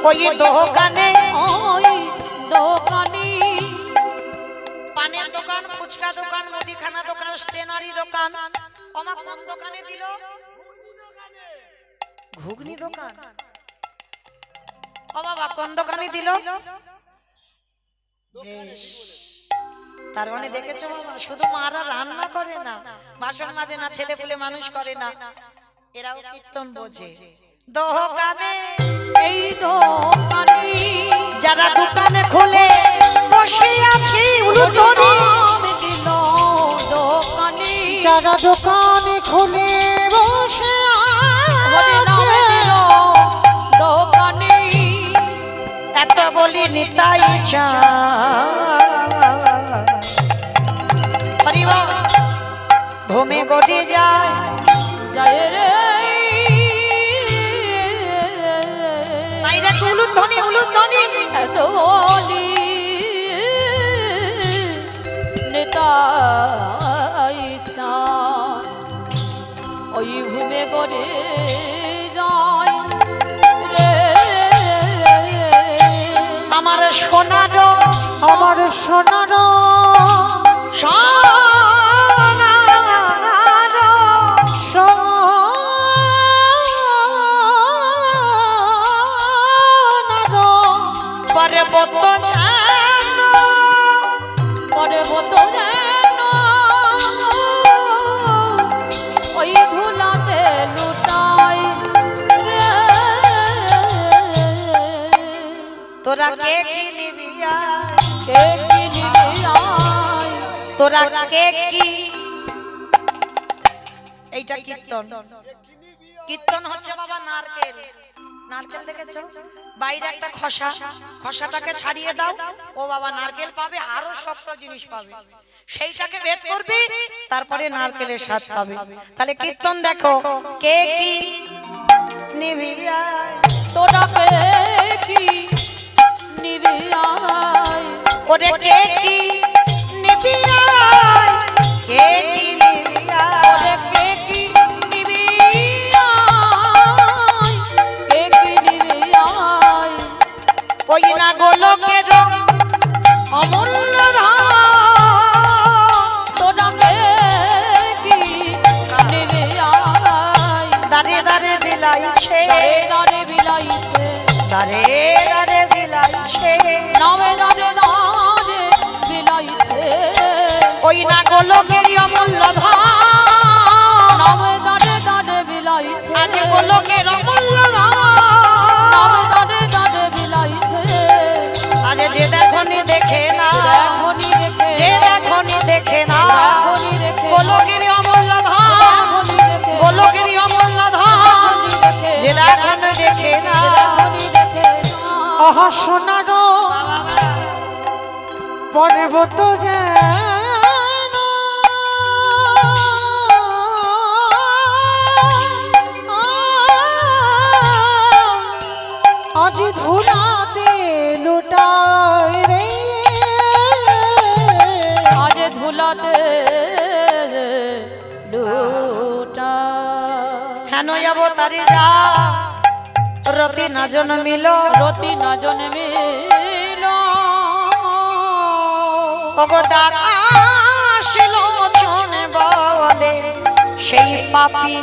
ওই দোকানে, ওই দোকানি, পানের দোকান, ফুচকা দোকান, মুদিখানা দোকান, স্টেনারি দোকান। ওমা কোন দোকানে দিল? ঘুগনি দোকান। ও বাবা কোন দোকানে দিল? বেশ, তার মানে দেখেছো বাবা, শুধু মারা রান্না করে না, বাসন মাজে না, ছেলে পুলে মানুষ করে না, এরাও কীর্তন বোঝে। দোকানে, এই দোকানি, যারা দোকানে খুলে বসে আছে উলুতরি, দিল দোকানি, যারা দোকানে খুলে বসে হরিনামে দিল দোকানি। এত বলি নিতাই চাঁদ ঘুমে গড়ে যায় জয় রে উলুধ্বনি, উলুধ্বনি। এত বলি নিতাই চাঁদ ওই ঘুমে গড়ে যায় রে। আমার সোনার, আমার সোনার সোনার পর্বত যেন, পর্বত যেন ওই ধুলাতে লুটাই রে। তোরা কে কি নিবি আয়, কে কি নিবি আয়, তোরা কে কি। এইটা কীর্তন। কীর্তন হচ্ছে বাবা নারকেল। নারকেল দেখেছো? বাইরে একটা খসা, খসাটাকে ছাড়িয়ে দাও, ও বাবা নারকেল পাবে, আরো শক্ত জিনিস পাবে, সেইটাকে ভেদ করবি, তারপরে নারকেলের স্বাদ পাবে। তাহলে কীর্তন দেখো, কে কি নিবি আয়, তোরা কে কি নিবি আয়, ওরে কে কি নিবি আয়, কে কি নিবি আয়, ওরে কে কি নিবি আয়, কে কি নিবি আয়। ওই না গোলকের অমূল্য ধন, তোরা কে কি নিবি আয়, দাঁড়ে দাঁড়ে বিলাইছে, দারে দারে বিলাইছে, দাঁড়ে দাঁড়ে বিলাইছে, নামে দারে দারে বিলাইছে, ওই না গোলকের অমূল্য ধন, নামে দারে দারে বিলাইছে, আছে গোলকের অমূল্য ধন, নামে দারে দারে বিলাইছে। আজ যে দেখনি দেখে না, দেখনি দেখে, যে দেখনি দেখে না, দেখনি দেখে, গোলকের অমূল্য ধন, দেখনি দেখে, গোলকের অমূল্য ধন, দেখনি দেখে, যে দেখনি দেখে না। দেখনি দেখে না। আহা সোনার পর্বত যেন আজ ধুলাতে লুটায় রে। আজ ধুলাতে লুটা হেন অবতারি যা রতি না জন্মিল, রতি না জন্মিল, অবতার আসিল চনে বলে, সেই পাপী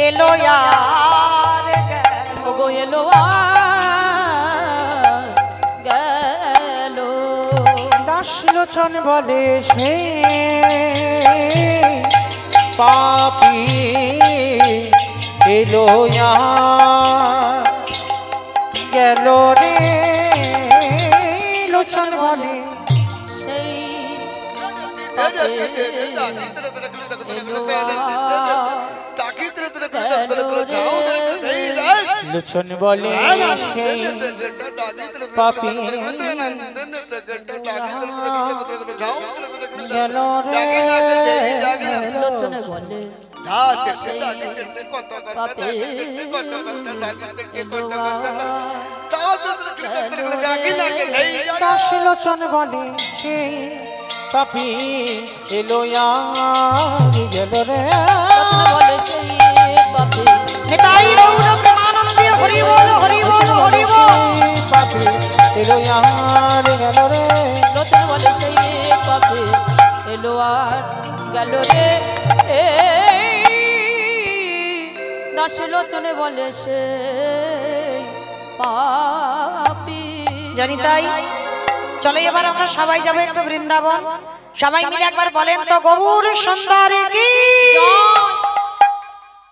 এলো আর গেল। ওগো এলো আর গেল। দাস লোচন বলে সে পাপী এলো গেল রে লোচন বলে সেই পাপে এলো লোচন বলে সেই পাপি গেল রে লোচনে বলে সেই পাপে এলো দাস লোচন বলে সেই পাপি এলো গেল রে বলে সেই পাপে নিতাই গৌর প্রেমানন্দে হরি বল হরি বল হরি বল। পাপি এলো গেল রে লোচনে বলে সেই পাপে এলো আর গেল রে দাস লোচনে বলে সেই পাপি। জানি তাই চলো এবার আমরা সবাই যাবো একটু বৃন্দাবন। সবাই মিলে একবার বলেন তো গৌর সুন্দরে কি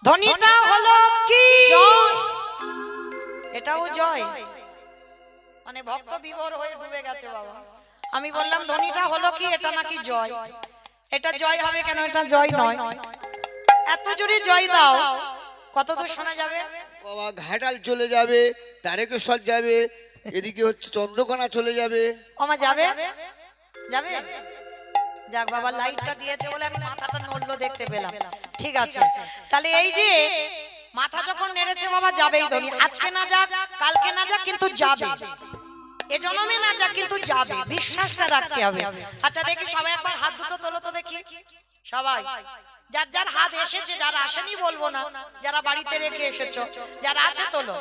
ধ্বনিটা হলো কি এটাও জয় মানে ভক্ত বিভোর হয়ে ডুবে গেছে বাবা। আমি বললাম ধ্বনিটা হলো কি এটা নাকি জয়। এটা জয় হবে কেন? এটা জয় নয়। এত জোরে জয় দাও কত দূর শোনা যাবে? বাবা ঘাটাল চলে যাবে, তারকেশ্বর যাবে, এদিকে হচ্ছে চন্দ্রকোনা চলে যাবে। ওমা যাবে যাবে যাক বাবা লাইটটা দিয়েছে বলে আমি মাথাটা নড়লো দেখতে পেলাম। ঠিক আছে তাহলে এই যে মাথা যখন নেড়েছে বাবা যাবেই ধনি। আজকে না যাক কালকে না যাক কিন্তু যাবে, এ জন্মে না যাক কিন্তু যাবে, বিশ্বাসটা রাখতে হবে। আচ্ছা দেখি সবাই একবার হাত দুটো তোলো তো দেখি সবাই। যার যার হাত এসেছে, যারা আসেনি বলবো না, যারা বাড়িতে রেখে এসেছো, যারা আছে তোলো।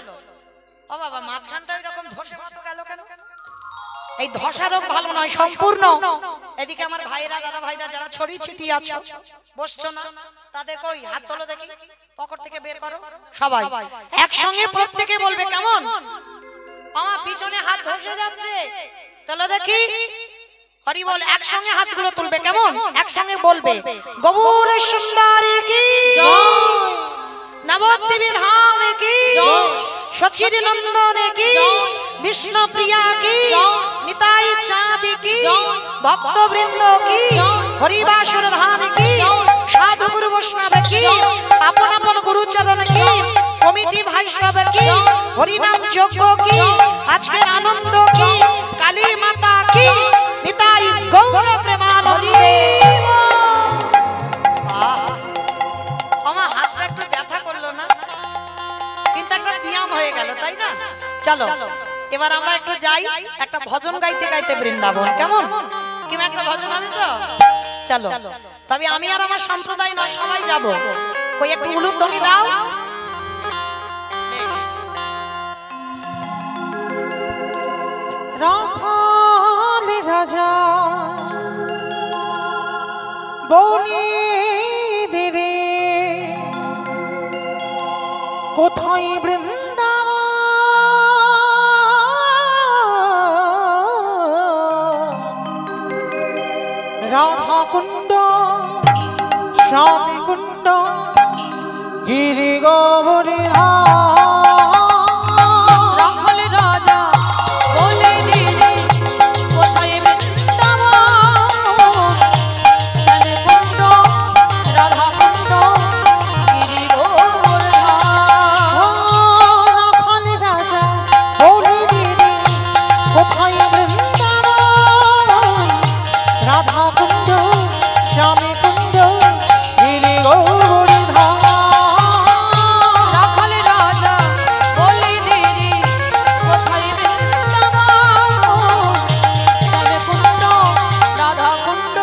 ও বাবা মাঝখানটা এরকম ধসে মতো গেল কেন? এই ধসা রোগ ভালো নয় সম্পূর্ণ। এদিকে আমার ভাইরা দাদা ভাইরা যারা ছড়িয়ে ছিটিয়ে আছো বসছো না তাদের কই হাত তোলো দেখি, পকেট থেকে বের করো সবাই একসঙ্গে প্রত্যেকে বলবে কেমন? আমার পিছনে হাত ধসে যাচ্ছে তোলো দেখি হরি বল। একসঙ্গে হাতগুলো তুলবে কেমন? একসঙ্গে বলবে গৌর সুন্দরী কি জয়, নবদ্বীপের ধাম কি জয়, সচির নন্দনে কি বিষ্ণু প্রিয়া কি নিতাই চাঁদ কি ভক্তবৃন্দ কি হরিবাসর ধাম কি সাধু গুরু বৈষ্ণব কি আপন আপন গুরুচরণ কি কমিটি ভাই সব কি হরিনাম যজ্ঞ কি আজকের আনন্দ কি কালী মাতা কি নিতাই গৌর প্রেমানন্দে। আমার হাতটা একটু ব্যথা করলো না কিন্তু একটা ব্যায়াম হয়ে গেল তাই না? চলো এবার আমরা একটু যাই একটা ভজন গাইতে গাইতে বৃন্দাবন। কেমন কিম একটা ভজন হবে তো? চলো তবে আমি আর আমার সম্প্রদায় নয় সবাই যাব। কই একটু উলুধ্বনি দাও। রাখাল রাজা বনে দেরে কোথায় বৃন্দাবন রাধা কুণ্ড স্বামী কুণ্ড গিরি গোবরী রাখাল রাজা বলে দিলে কোথায় বৃন্দাবন শ্যামে কুণ্ড রাধা কুণ্ড গিরি গোবর্ধন। রাখাল রাজা বলে দিলে কোথায় বৃন্দাবন রাধা কুণ্ড শ্যামী কুণ্ড গিরি গোবর্ধন। রাখাল রাজা বলে দিলে কোথায় বৃন্দাবন শ্যামে কুণ্ড রাধা কুণ্ড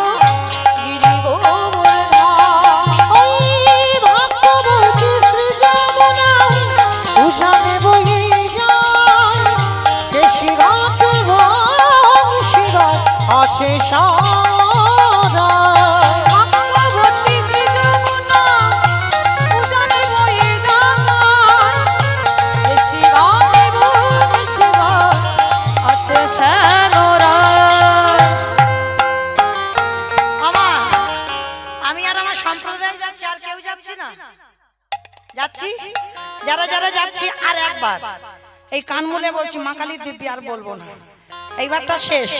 গিরি গোবর্ধন। ওই ভক্তবতী শ্রী যমুনায় উষানে বয়ে যায় কেশিঘাট বংশীঘাট আছে সারা। ভক্তবতী শ্রী যমুনা উজানে বয়ে যায় কেশিঘাটে বংশীঘাট আছে শ্যামরায়। আমার আমি আর আমার সম্প্রদায় যাচ্ছি আর কেউ যাচ্ছে না যাচ্ছি, যারা যারা যাচ্ছি আর একবার এই কান মুলে বলছি মা কালী দিব্যি, আর বলবো না, এইবারটা শেষ।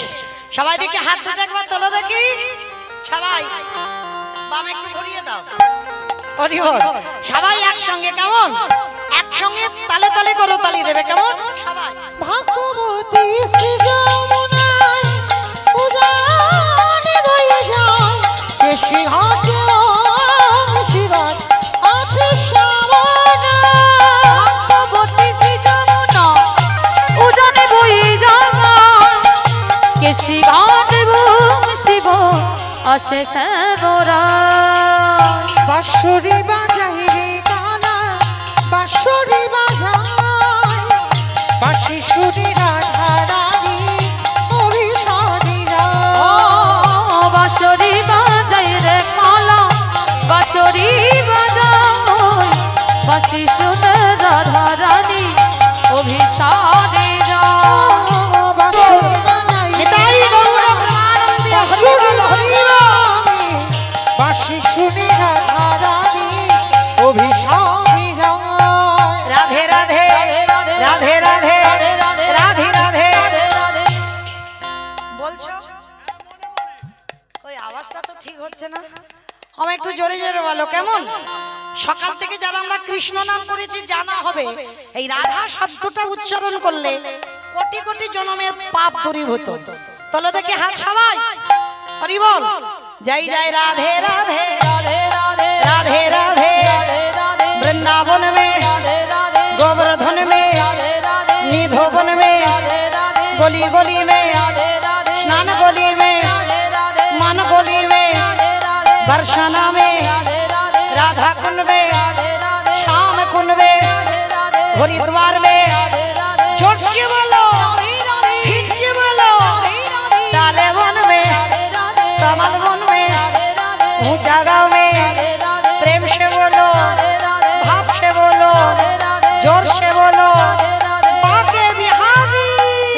সবাই দেখি হাত দুটো একবার তোলো দেখি, সবাই বাম একটু ঘুরিয়ে দাও। হরি বল। সবাই একসঙ্গে, কেমন একসঙ্গে তালে তালে করো, তালি দেবে কেমন সবাই। ভাগ্যবতী শ্রী যমুনায় উজানে বয়ে যায়, কেশি হাতে শিবাত আছে শ্যামনা। ভাগ্যবতী শ্রী যমুনা উজানে বয়ে যায়, কেশি ঘাট শিব আসে শ্যামরা। বাঁশরি বাজাই রে কানা, বাঁশরি বাজাই, বাঁশি শুনি রাধা রানী অভিসারী ও বাঁশরি বাজাই রে কালা, বাঁশরি বাজাই, বাঁশি শুনে রাধা রানী অভিসারে যায়। বাঁশরি বাজাই নিতাই গৌর প্রেমানন্দে হরি বল, হরি বল। বাঁশি শুনি রাধা রানী অভিসারী যায়। রাধে রাধে রাধে রাধে রাধে রাধে রাধে। বলছো ওই আওয়াজটা তো ঠিক হচ্ছে না, আমি একটু জোরে জোরে বলো কেমন। সকাল থেকে যারা আমরা কৃষ্ণ নাম করেছি জানা হবে এই রাধা শব্দটা উচ্চারণ করলে কোটি কোটি জন্মের পাপ দূরীভূত। তোলো দেখি হাত সবাই, হরি বল। জয় জয় রাধে রাধে রাধে রাধে राधे राधे राधे राधे वृंदावन में राधे राधे गोवर्धन में राधे राधे निधोवन में राधे राधे गली गली में राधे राधे स्नान गली में राधे राधे मन गली में राधे राधे बरसाना में राधे राधे राधा कुंड में राधे राधे श्याम कुंड में राधे राधे हरिद्वार में राधे राधे जोर से बोलो राधे राधे फिर से बोलो राधे राधे ताले वन में राधे राधे कमल वन में राधे राधे ऊंचा गाँव में राधे राधे प्रेम से बोलो राधे राधे भाव से बोलो राधे राधे जोर से बोलो राधे राधे बाके बिहारी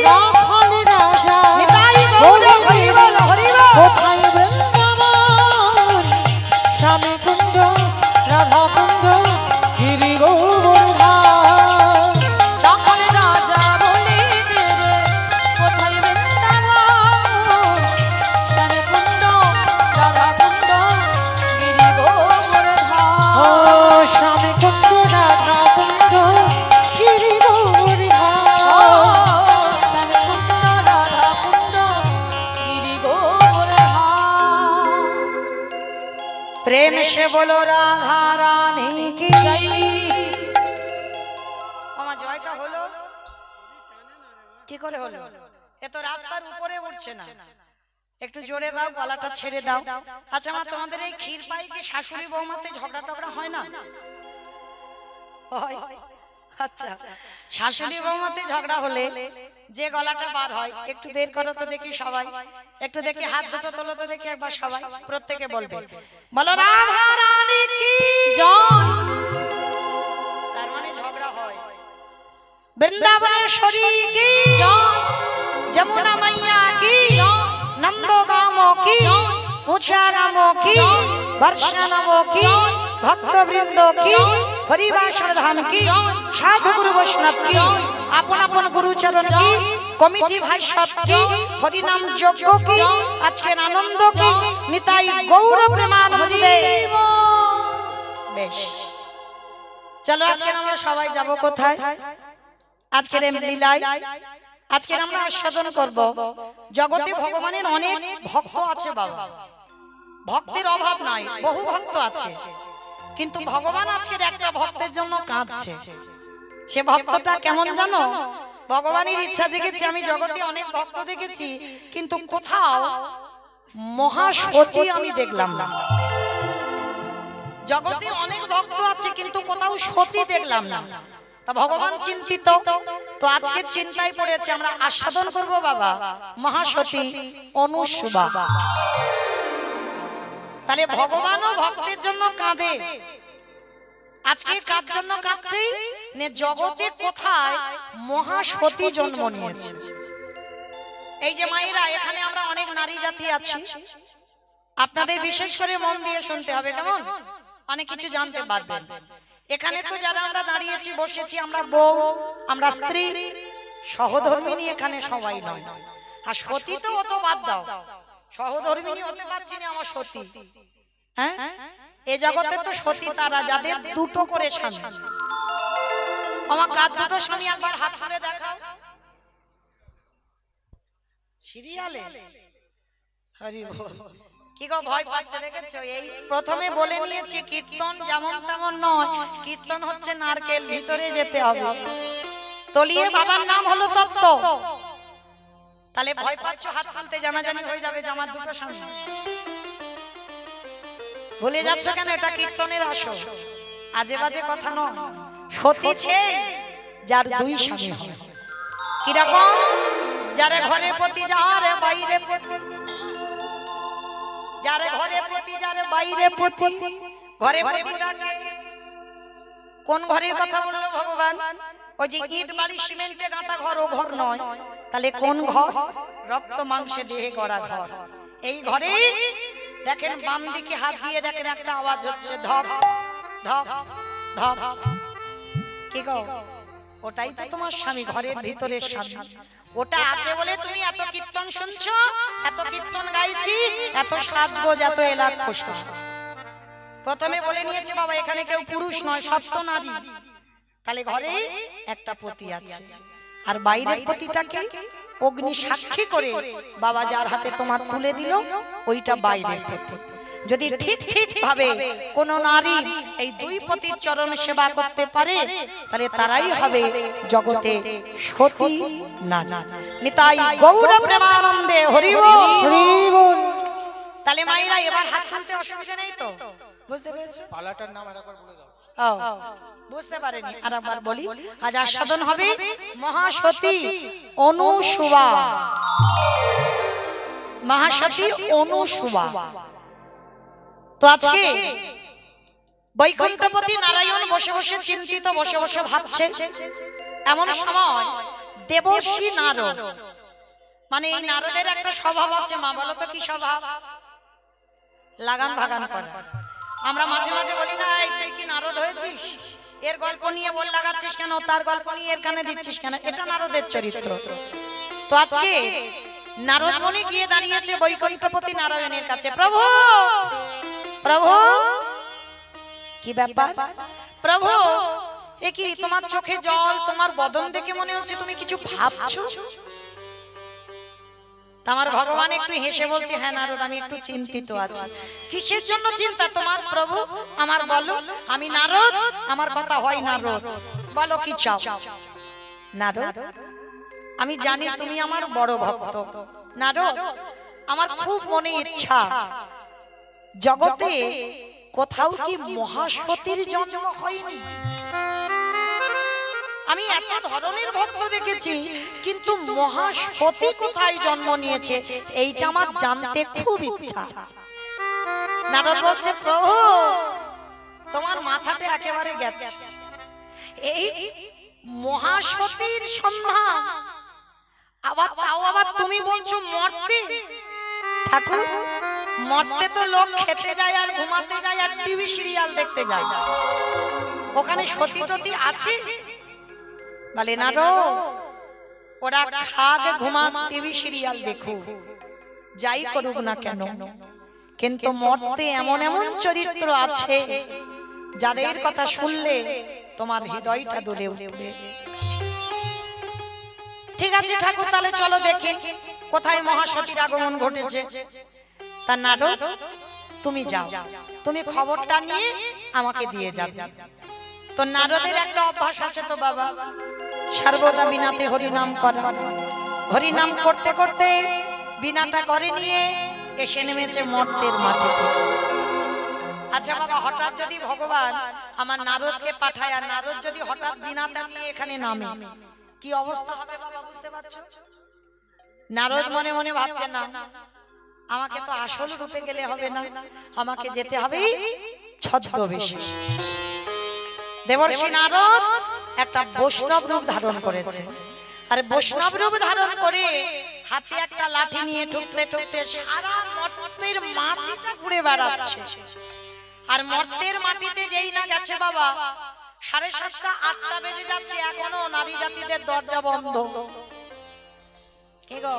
রাখাল রাজা निताई गौर हरि बोल हरि बोल। কোথায় বৃন্দাবন, স্বামী কুন্দ রাধা কুন্দ গিরি গৌরধাম। তখন রাজা বলিতে রে কোথায় বৃন্দাবন, স্বামী কুণ্ড রাধা কুণ্ড গিরি ও গোবর্ধন। স্বামী কুন্দ রাধা কুন্দ গিরি ও গৌরধাম। স্বামী কুণ্ড রাধা কুণ্ড গিরি গোবর্ধন। प्रेम से बोलो राधा रानी की জয় আমার জয়টা হলো কি করে হলো? এ তো রাস্তার উপরে উঠছে না, একটু জোরে দাও, গলাটা ছেড়ে দাও। আচ্ছা মা, তোমাদের এই ক্ষীর পাই কি শাশুড়ি বৌমাতে ঝগড়া টগড়া হয় না? হয়। আচ্ছা, শাশুড়ি বৌমাতে ঝগড়া হলে যে গলাটা বার হয় একটু বের করো তো দেখি সবাই, একটু দেখি হাত দুটো তোলো তো দেখি একবার সবাই, প্রত্যেকে বলবে বলো রাধা রানী কি জয় তার মানে ঝগড়া হয়। বৃন্দাবনেশ্বরী কি যমুনা मैया की नंदगामों की ऊंचागामों की वर्षानवों की भक्त वृंदों की हरिवासर धाम की साधु गुरु वैष्णव की अपन अपन गुरु चरण की कमिटी भाई सब की हरि नाम यज्ञ की आज के आनंद की निताई गौर प्रेमानंदे। বেশ, চলো আজকে আমরা সবাই যাব কোথায়? আজকের এই লীলায় আজকে আমরা আস্বাদন করব। জগতে ভগবানের অনেক ভক্ত আছে বাবা, ভক্তের অভাব নাই, বহু ভক্ত আছে, কিন্তু ভগবান আজকের একটা ভক্তের জন্য কাঁদছে। সে ভক্তটা কেমন জানো? ভগবানের ইচ্ছা জেগেছে, আমি জগতে অনেক ভক্ত দেখেছি কিন্তু কোথাও মহাসতী আমি দেখলাম না। জগতে অনেক ভক্ত আছে কিন্তু কোথাও সতী দেখলাম না। তা ভগবান চিন্তিত, তো আজকে চিন্তায় পড়েছে, আমরা আস্বাদন করব বাবা মহাসতী অনুসুবা। তাহলে ভগবানও ভক্তের জন্য কাঁদে। আজকে কার জন্য কাঁদছে? জগতে কোথায় মহাসতী জন্ম নিয়েছে। এই যে মায়েরা, এখানে আমরা অনেক নারী জাতি আছি, আপনাদের বিশেষ করে মন দিয়ে শুনতে হবে কেমন, অনেক কিছু জানতে পারবেন। এখানে তো যারা আমরা দাঁড়িয়েছি বসেছি আমরা বউ আমরা স্ত্রী সহধর্মিনী এখানে সবাই নয়। আর সতী তো অত বাদ দাও, সহধর্মিনী হতে পারছি না আমার সতী। হ্যাঁ এ জগতে তো সতী তারা যাদের দুটো করে স্বামী। আমার কার দুটো স্বামী একবার হাত তুলে দেখাও সিরিয়ালে। হরি বল। কি গো ভয় পাচ্ছে দেখেছো? এই প্রথমে বলে নিয়েছি কীর্তন যেমন তেমন নয়, কীর্তন হচ্ছে নারকেল, ভিতরে যেতে হবে। তলিয়ে বাবার নাম হলো তত্ত্ব। তাহলে ভয় পাচ্ছ হাত তুলতে, জানাজানি হয়ে যাবে যে আমার দুটো স্বামী। ভুলে যাচ্ছ কেন? এটা কীর্তনের আসর, আজে বাজে কথা নয়। সতী ছে যার দুই স্বামী হয়। কিরকম? যারে ঘরে পতি যারে বাইরে পতি, যারে ঘরে পতি যারে বাইরে পতি। ঘরে পতিটাকে কোন ঘরের কথা বললো ভগবান? ওই যে ইট বালি সিমেন্টে গাঁথা ঘর, ও ঘর নয়। তাহলে কোন ঘর? রক্ত মাংসে দেহে গড়া ঘর। এই ঘরে দেখেন বাম দিকে হাত দিয়ে দেখেন একটা আওয়াজ হচ্ছে ধপ ধপ ধপ। কি গো? ওটাই তো তোমার স্বামী, ঘরের ভিতরের স্বামী। ওটা আছে বলে তুমি এত কীর্তন শুনছো, এত কীর্তন গাইছি, এত সাজগোজ, এত এলাক খোসা। প্রথমে বলে নিয়েছে বাবা এখানে কেউ পুরুষ নয়, সত্য নারী। তাহলে ঘরে একটা পতি আছে, আর বাইরের পতিটাকে অগ্নি সাক্ষী করে বাবা যার হাতে তোমার তুলে দিল ওইটা বাইরের পতি। যদি ঠিক ঠিক ভাবে কোন নারী এই দুই পতির চরণ সেবা করতে পারে তাহলে তারাই হবে জগতে সতী নারী। নিতাই গৌর প্রেমানন্দে হরি বল হরি বল। তাহলে মায়েরা এবার হাত তুলতে অসুবিধা নেই তো? বুঝতে পেরেছো? পালাটার নাম আরেকবার বলে দাও। বুঝতে পারেনি, আরেকবার বলি। আজ আস্বাদন হবে মহাসতী অনুসুবা। মহাসতী অনুসুবা। তো আজকে বৈকুণ্ঠপতি নারায়ণ বসে বসে চিন্তিত, বসে বসে ভাবছে। এমন সময় দেবর্ষি নারদ, মানে এই নারদের একটা স্বভাব আছে, মা বলো তো কি স্বভাব? লাগান ভাগান করা। আমরা মাঝে মাঝে বলি না তুই কি নারদ হয়েছিস, এর গল্প নিয়ে বল লাগাচ্ছিস কেন, তার গল্প নিয়ে এর কানে দিচ্ছিস কেন? এটা নারদের চরিত্র। তো আজকে নারদ মুনি গিয়ে দাঁড়িয়েছে বৈকুণ্ঠপতি নারায়ণের কাছে। প্রভু প্রভু কি ব্যাপার? প্রভু এ কি তোমার চোখে জল, তোমার বদন দেখে মনে হচ্ছে তুমি কিছু ভাবছো। আমার ভগবান একটু হেসে বলছে হ্যাঁ নারদ আমি একটু চিন্তিত আছি। কিসের জন্য চিন্তা তোমার প্রভু? আমার বলো। আমি নারদ, আমার কথা হয় নারদ, বলো কি চাও? নারদ আমি জানি তুমি আমার বড় ভক্ত। নারদ আমার খুব মনে ইচ্ছা জগতে কোথাও কি মহাসতীর জন্ম হয়নি? আমি এত ধরনের ভক্ত দেখেছি কিন্তু মহাসতী কোথায় জন্ম নিয়েছে এইটা আমার জানতে খুব ইচ্ছা। নারদ বলছে প্রভু তোমার মাথাতে একেবারে গেছে। এই মহাসতীর সন্ধান আবার তাও আবার তুমি বলছো মরতে। ঠাকুর মরতে তো লোক খেতে যায় আর ঘুমাতে যায় আর টিভি সিরিয়াল দেখতে যায়, ওখানে সতী টতী আছে? বলে না রো, ওরা খাক ঘুমান টিভি সিরিয়াল দেখুক যাই করুক না কেন, কিন্তু মরতে এমন এমন চরিত্র আছে যাদের কথা শুনলে তোমার হৃদয়টা দুলে উঠবে। ঠিক আছে ঠাকুর তাহলে চলো দেখি কোথায় মহাসতীর আগমন ঘটেছে। তা নারদ তুমি যাও, তুমি খবরটা নিয়ে আমাকে দিয়ে যাবে। তো নারদের একটা অভ্যাস আছে তো বাবা, সর্বদা বিনাতে হরিনাম করা। হরিনাম করতে করতে বিনাটা করে নিয়ে এসে নেমেছে মর্তের মাটিতে। আচ্ছা বাবা হঠাৎ যদি ভগবান আমার নারদকে পাঠায় আর নারদ যদি হঠাৎ বিনাটা নিয়ে এখানে নামে কি অবস্থা হবে বাবা বুঝতে পারছো? নারদ মনে মনে ভাবছে না আমাকে তো আসল রূপে গেলে হবে না, আমাকে যেতে হবে ছদ্মবেশে। দেবর্ষি নারদ একটা বৈষ্ণব রূপ ধারণ করেছে, আর বৈষ্ণব রূপ ধারণ করে হাতে একটা লাঠি নিয়ে ঠুকতে ঠুকতে সারা মর্তের মাটিটা ঘুরে বেড়াচ্ছে। আর মর্তের মাটিতে যেই না গেছে বাবা 7:30 8টা বেজে যাচ্ছে, এখনো নারী জাতিদের দরজা বন্ধ। কি গো,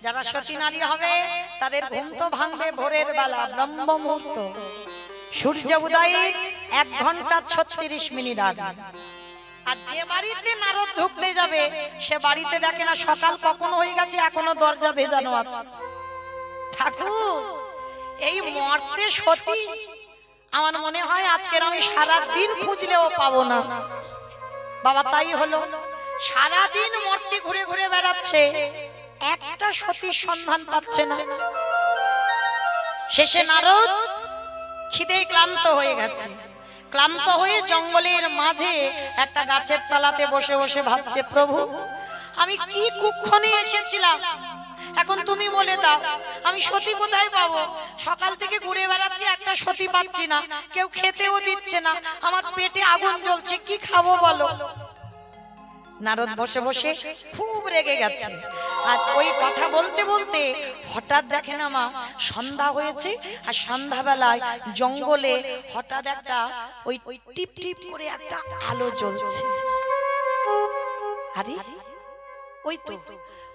যারা সতী নারী হবে তাদের ঘুম তো ভাঙবে ভোরের বেলা, ব্রহ্ম মুহূর্ত, সূর্য উদয়ের 1 ঘন্টা 36 মিনিট আগে। আর যে বাড়িতে নারদ ঢুকতে যাবে সে বাড়িতে দেখে না সকাল কখন হয়ে গেছে, এখনো দরজা ভেজানো আছে। ঠাকুর, এই মর্তে সতী আমার মনে হয় আজকের আমি সারা দিন খুঁজলেও পাবো না। বাবা তাই হলো, সারা দিন মর্তে ঘুরে ঘুরে বেড়াচ্ছে, একটা সতীর সন্ধান পাচ্ছে না। শেষে নারদ খিদে ক্লান্ত হয়ে গেছে, ক্লান্ত হয়ে জঙ্গলের মাঝে একটা গাছের তলাতে বসে বসে ভাবছে, প্রভু আমি কি কুক্ষণে এসেছিলাম, এখন তুমি বলে দাও আমি সতী কোথায় পাবো? সকাল থেকে ঘুরে বেড়াচ্ছি, একটা সতী পাচ্ছি না, কেউ খেতেও দিচ্ছে না, আমার পেটে আগুন জ্বলছে, কি খাবো বলো? নারদ বসে বসে খুব রেগে গেছে। আর ওই কথা বলতে বলতে হঠাৎ দেখে না মা সন্ধ্যা হয়েছে, আর সন্ধ্যাবেলায় জঙ্গলে হঠাৎ একটা ওই টিপ টিপ করে একটা আলো জ্বলছে। আরে ওই তো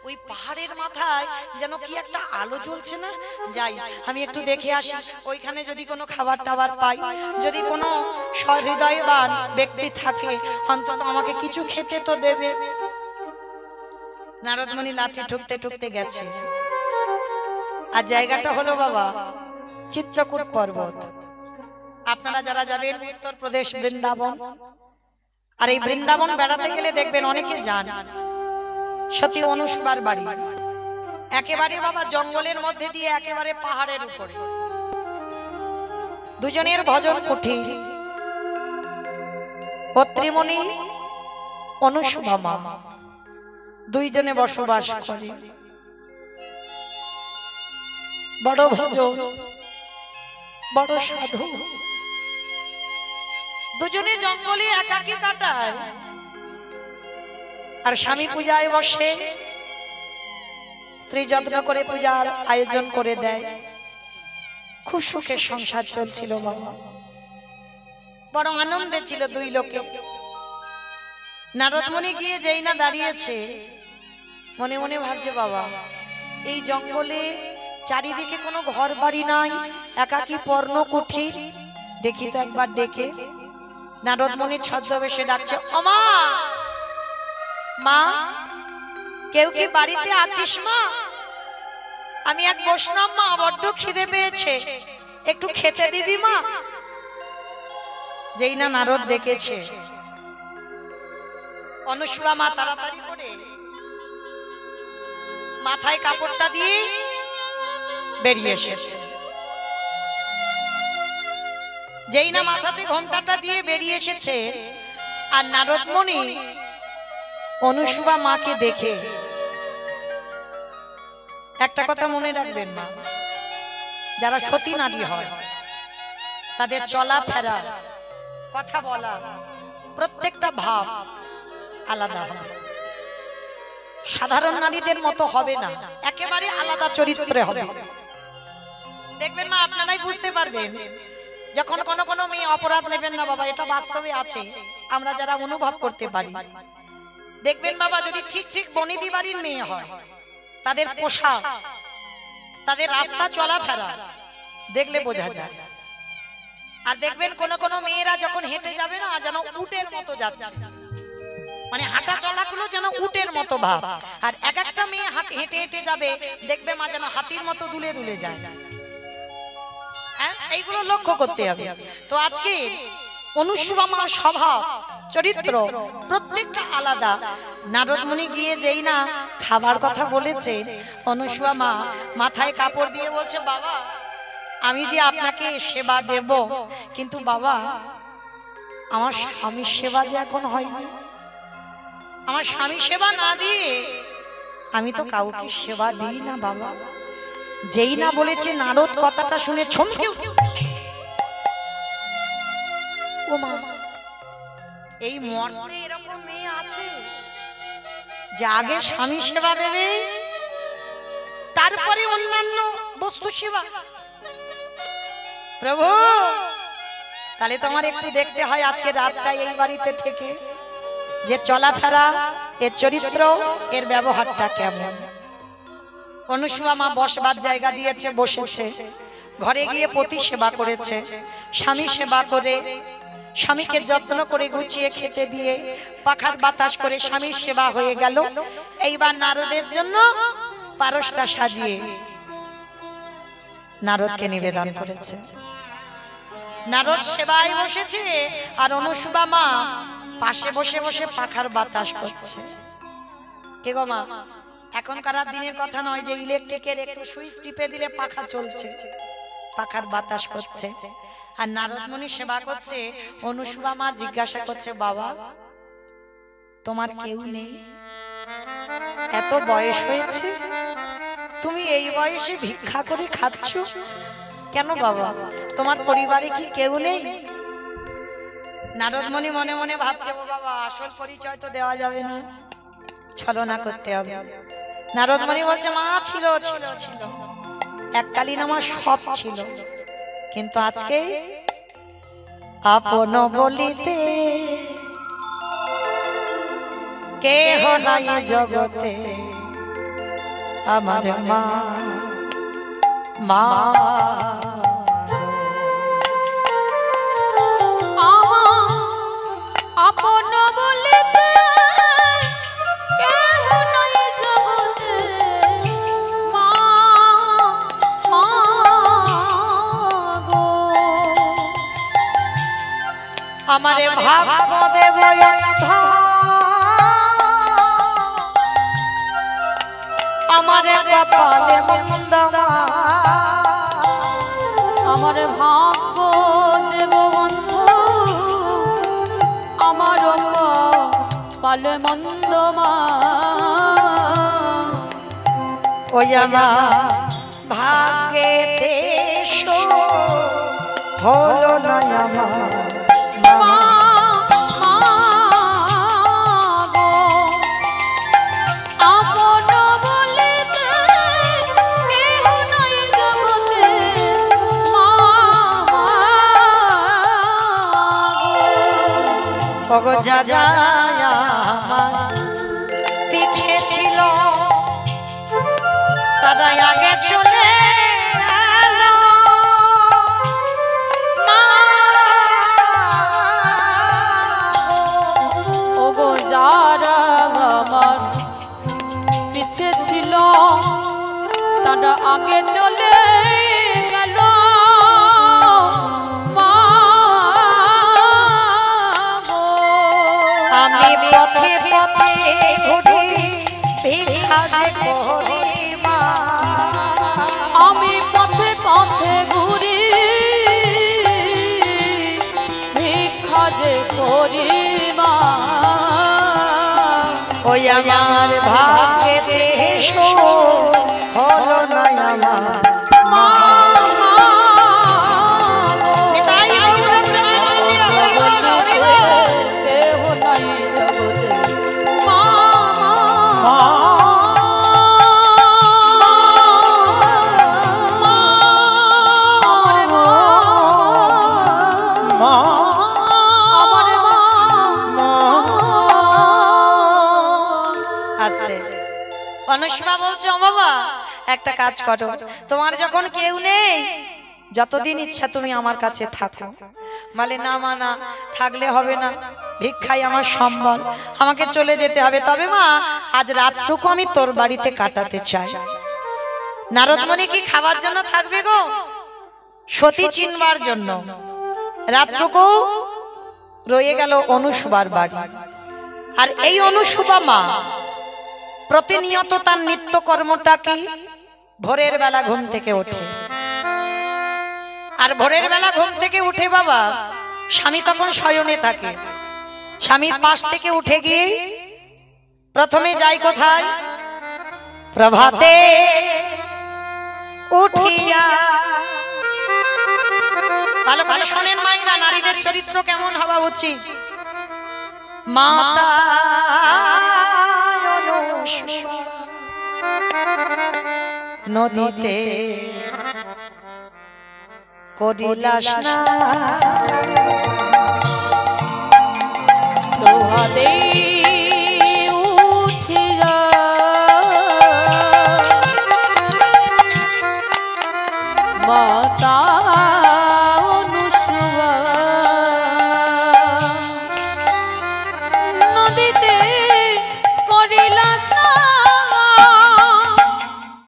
ওই পাহাড়ের মাথায় যেন কি একটা আলো জ্বলছে না, যাই আমি একটু দেখে আসি, ওইখানে যদি কোনো খাবার টাবার পাই, যদি কোনো সহৃদয়বান ব্যক্তি থাকে অন্তত আমাকে কিছু খেতে তো দেবে। নারদমণি লাঠি ঠুকতে ঠুকতে গেছে, আর জায়গাটা হলো বাবা চিত্রকূট পর্বত। আপনারা যারা যাবেন উত্তরপ্রদেশ বৃন্দাবন, আর এই বৃন্দাবন বেড়াতে গেলে দেখবেন অনেকে যান, সতী অনুসুবার বাড়ি একেবারে বাবা জঙ্গলের মধ্যে দিয়ে, একেবারে পাহাড়ের উপরে। দুজনের ভজন কুঠির, পত্রীমণি অনুসুবা মা, দুইজনে বসবাস করে। বড় ভজন, বড় সাধু, দুজনে জঙ্গলে একাকী কাটায়। আর স্বামী পূজায় বসে, স্ত্রী যত্ন করে পূজার আয়োজন করে দেয়। খুব সুখে সংসার চলছিল বাবা, বড় আনন্দে ছিল দুই লোকে। নারদমণি গিয়ে যেই না দাঁড়িয়েছে, মনে মনে ভাবছে বাবা এই জঙ্গলে চারিদিকে কোনো ঘর বাড়ি নাই, একাকী পর্ণ কুঠির, দেখি তো একবার ডেকে। নারদমণি ছদ্মবেশে ডাকছে, ওমা মা, কেউ কি বাড়িতে আছিস মা? আমি এক বৈষ্ণব মা, বড্ড খিদে পেয়েছে, একটু খেতে দিবি মা? যেই না নারদ ডেকেছে, অনুসুয়া মা তাড়াতাড়ি করে মাথায় কাপড়টা দিয়ে বেরিয়ে এসেছে। যেই না মাথাতে ঘোমটাটা দিয়ে বেরিয়ে এসেছে, আর নারদমণি অনুসুবা মাকে দেখে একটা কথা মনে রাখবেন মা, যারা সতী নারী হয় তাদের চলাফেরা, কথা বলা, প্রত্যেকটা ভাব আলাদা হবে। সাধারণ নারীদের মতো হবে না, একেবারে আলাদা চরিত্রে হবে। দেখবেন মা, আপনারাই বুঝতে পারবেন যখন কোনো কোনো মেয়ে অপরাধ নেবেন না বাবা, এটা বাস্তবে আছে, আমরা যারা অনুভব করতে পারি। দেখবেন বাবা, যদি ঠিক ঠিক বনিদি বাড়ির মেয়ে হয়, তাদের পোশাক, তাদের রাস্তা চলাফেরা দেখলে বোঝা যায়। আর দেখবেন কোন কোন মেয়েরা যখন হেঁটে যাবে না, যেন উটের মতো যাচ্ছে, মানে হাঁটা চলাগুলো যেন উটের মতো ভাব। আর এক একটা মেয়ে হেঁটে হেঁটে যাবে, দেখবে মা যেন হাতির মতো দুলে দুলে যায়। এইগুলো লক্ষ্য করতে হবে। তো আজকে অনুসুবা মার স্বভাব, চরিত্র প্রত্যেকটা আলাদা। নারদমণি গিয়ে যেই না খাবার কথা বলেছে, অনুসুবা মা মাথায় কাপড় দিয়ে বলছে, বাবা আমি যে আপনাকে সেবা দেব, কিন্তু বাবা আমার স্বামীর সেবা যে এখন হয়নি, আমার স্বামী সেবা না দিয়ে আমি তো কাউকে সেবা দিই না বাবা। যেই না বলেছে, নারদ কথাটা শুনে চমকে উঠে, ও মা, এই মর্তে এরকম মেয়ে আছে যে আগে স্বামী সেবা দেবে, তারপরে অন্যান্য বস্তু সেবা। প্রভু তাহলে তোমার একটু দেখতে হয় আজকে রাতটা এই বাড়িতে থেকে যে চলাফেরা, এর চরিত্র, এর ব্যবহারটা কেমন। অনুসুয়া মা বসবার জায়গা দিয়েছে, বসেছে, ঘরে গিয়ে পতি সেবা করেছে, স্বামী সেবা করে, স্বামীকে যত্ন করে গুছিয়ে খেতে দিয়ে পাখার বাতাস করে স্বামীর সেবা হয়ে গেল। এইবার নারদের জন্য পারসটা সাজিয়ে নারদকে নিবেদন করেছে। নারদ সেবায় বসেছে আর অনুসুয়া মা পাশে বসে বসে পাখার বাতাস করছে। কে গো মা, এখনকার দিনের কথা নয় যে ইলেকট্রিকের একটু সুইচ টিপে দিলে পাখা চলছে, পাখার বাতাস করছে। আর নারদ মুনি সেবা করছে। অনুসুয়া মা জিজ্ঞাসা করছে, বাবা তোমার কেউ নেই? এত বয়স হয়েছে, তুমি এই বয়সে ভিক্ষা করে খাচ্ছ কেন বাবা? তোমার পরিবারে কি কেউ নেই? নারদ মুনি মনে মনে ভাবছে, ও বাবা আসল পরিচয় তো দেওয়া যাবে না, ছলনা করতে হবে। নারদ মুনি বলছে, মা ছিল ছিল ছিল, এককালীন আমার সব ছিল, কিন্তু আজকে আপন বলিতে কেহ নাই জগতে, আমার মা মা আপন বলিতে কেহ নাই জগতে, মা মা গো। আমারে ভাগ্য দেব আমারে কপালে মন্দ মা, আমার ভাগ্য দেব বন্ধু, আমার পালে মন্দ মা। ওই আমার ভাগ্যে দেশ হলো না আমার মা। ওগো যারা আমার পিছে ছিল তারা আগে চলে গেল, ওগো যারা আমার পিছে ছিল তারা আগে চলে গেল, আমি পথে পথে ঘুরি ভিক্ষা করি মা, আমি পথে পথে ঘুরি ভিক্ষা যে করি মা। ওই আমার ভাগ্যে দেশ হলো না আমার মা। অনুষ্মা বলছে, ও বাবা একটা কাজ করো, তোমার যখন কেউ নেই যতদিন ইচ্ছা তুমি আমার কাছে থাকো। বলে না মা, না থাকলে হবে না, ভিক্ষাই আমার সম্বল, আমাকে চলে যেতে হবে। তবে মা আজ রাতটুকু আমি তোর বাড়িতে কাটাতে চাই। নারদমণি কি খাবার জন্য থাকবে গো? সতী চিনবার জন্য। রাতটুকু রয়ে গেল অনুসুবার বাড়ি। আর এই অনুসুবা মা প্রতিনিয়ত তার নিত্য কর্মটা কি? ভোরের বেলা ঘুম থেকে ওঠে। আর ভোরের বেলা ঘুম থেকে উঠে বাবা, স্বামী তখন শয়নে থাকে, স্বামীর পাশ থেকে উঠে গিয়ে প্রথমে যায় কোথায়? প্রভাতে উঠিয়া। ভালো ভালো শোনেন মায়েরা, নারীদের চরিত্র কেমন হওয়া উচিত। মাতা নদীতে করিলাস না লোহাতে উঠিয়া মাতা অনুসুয়া নদীতে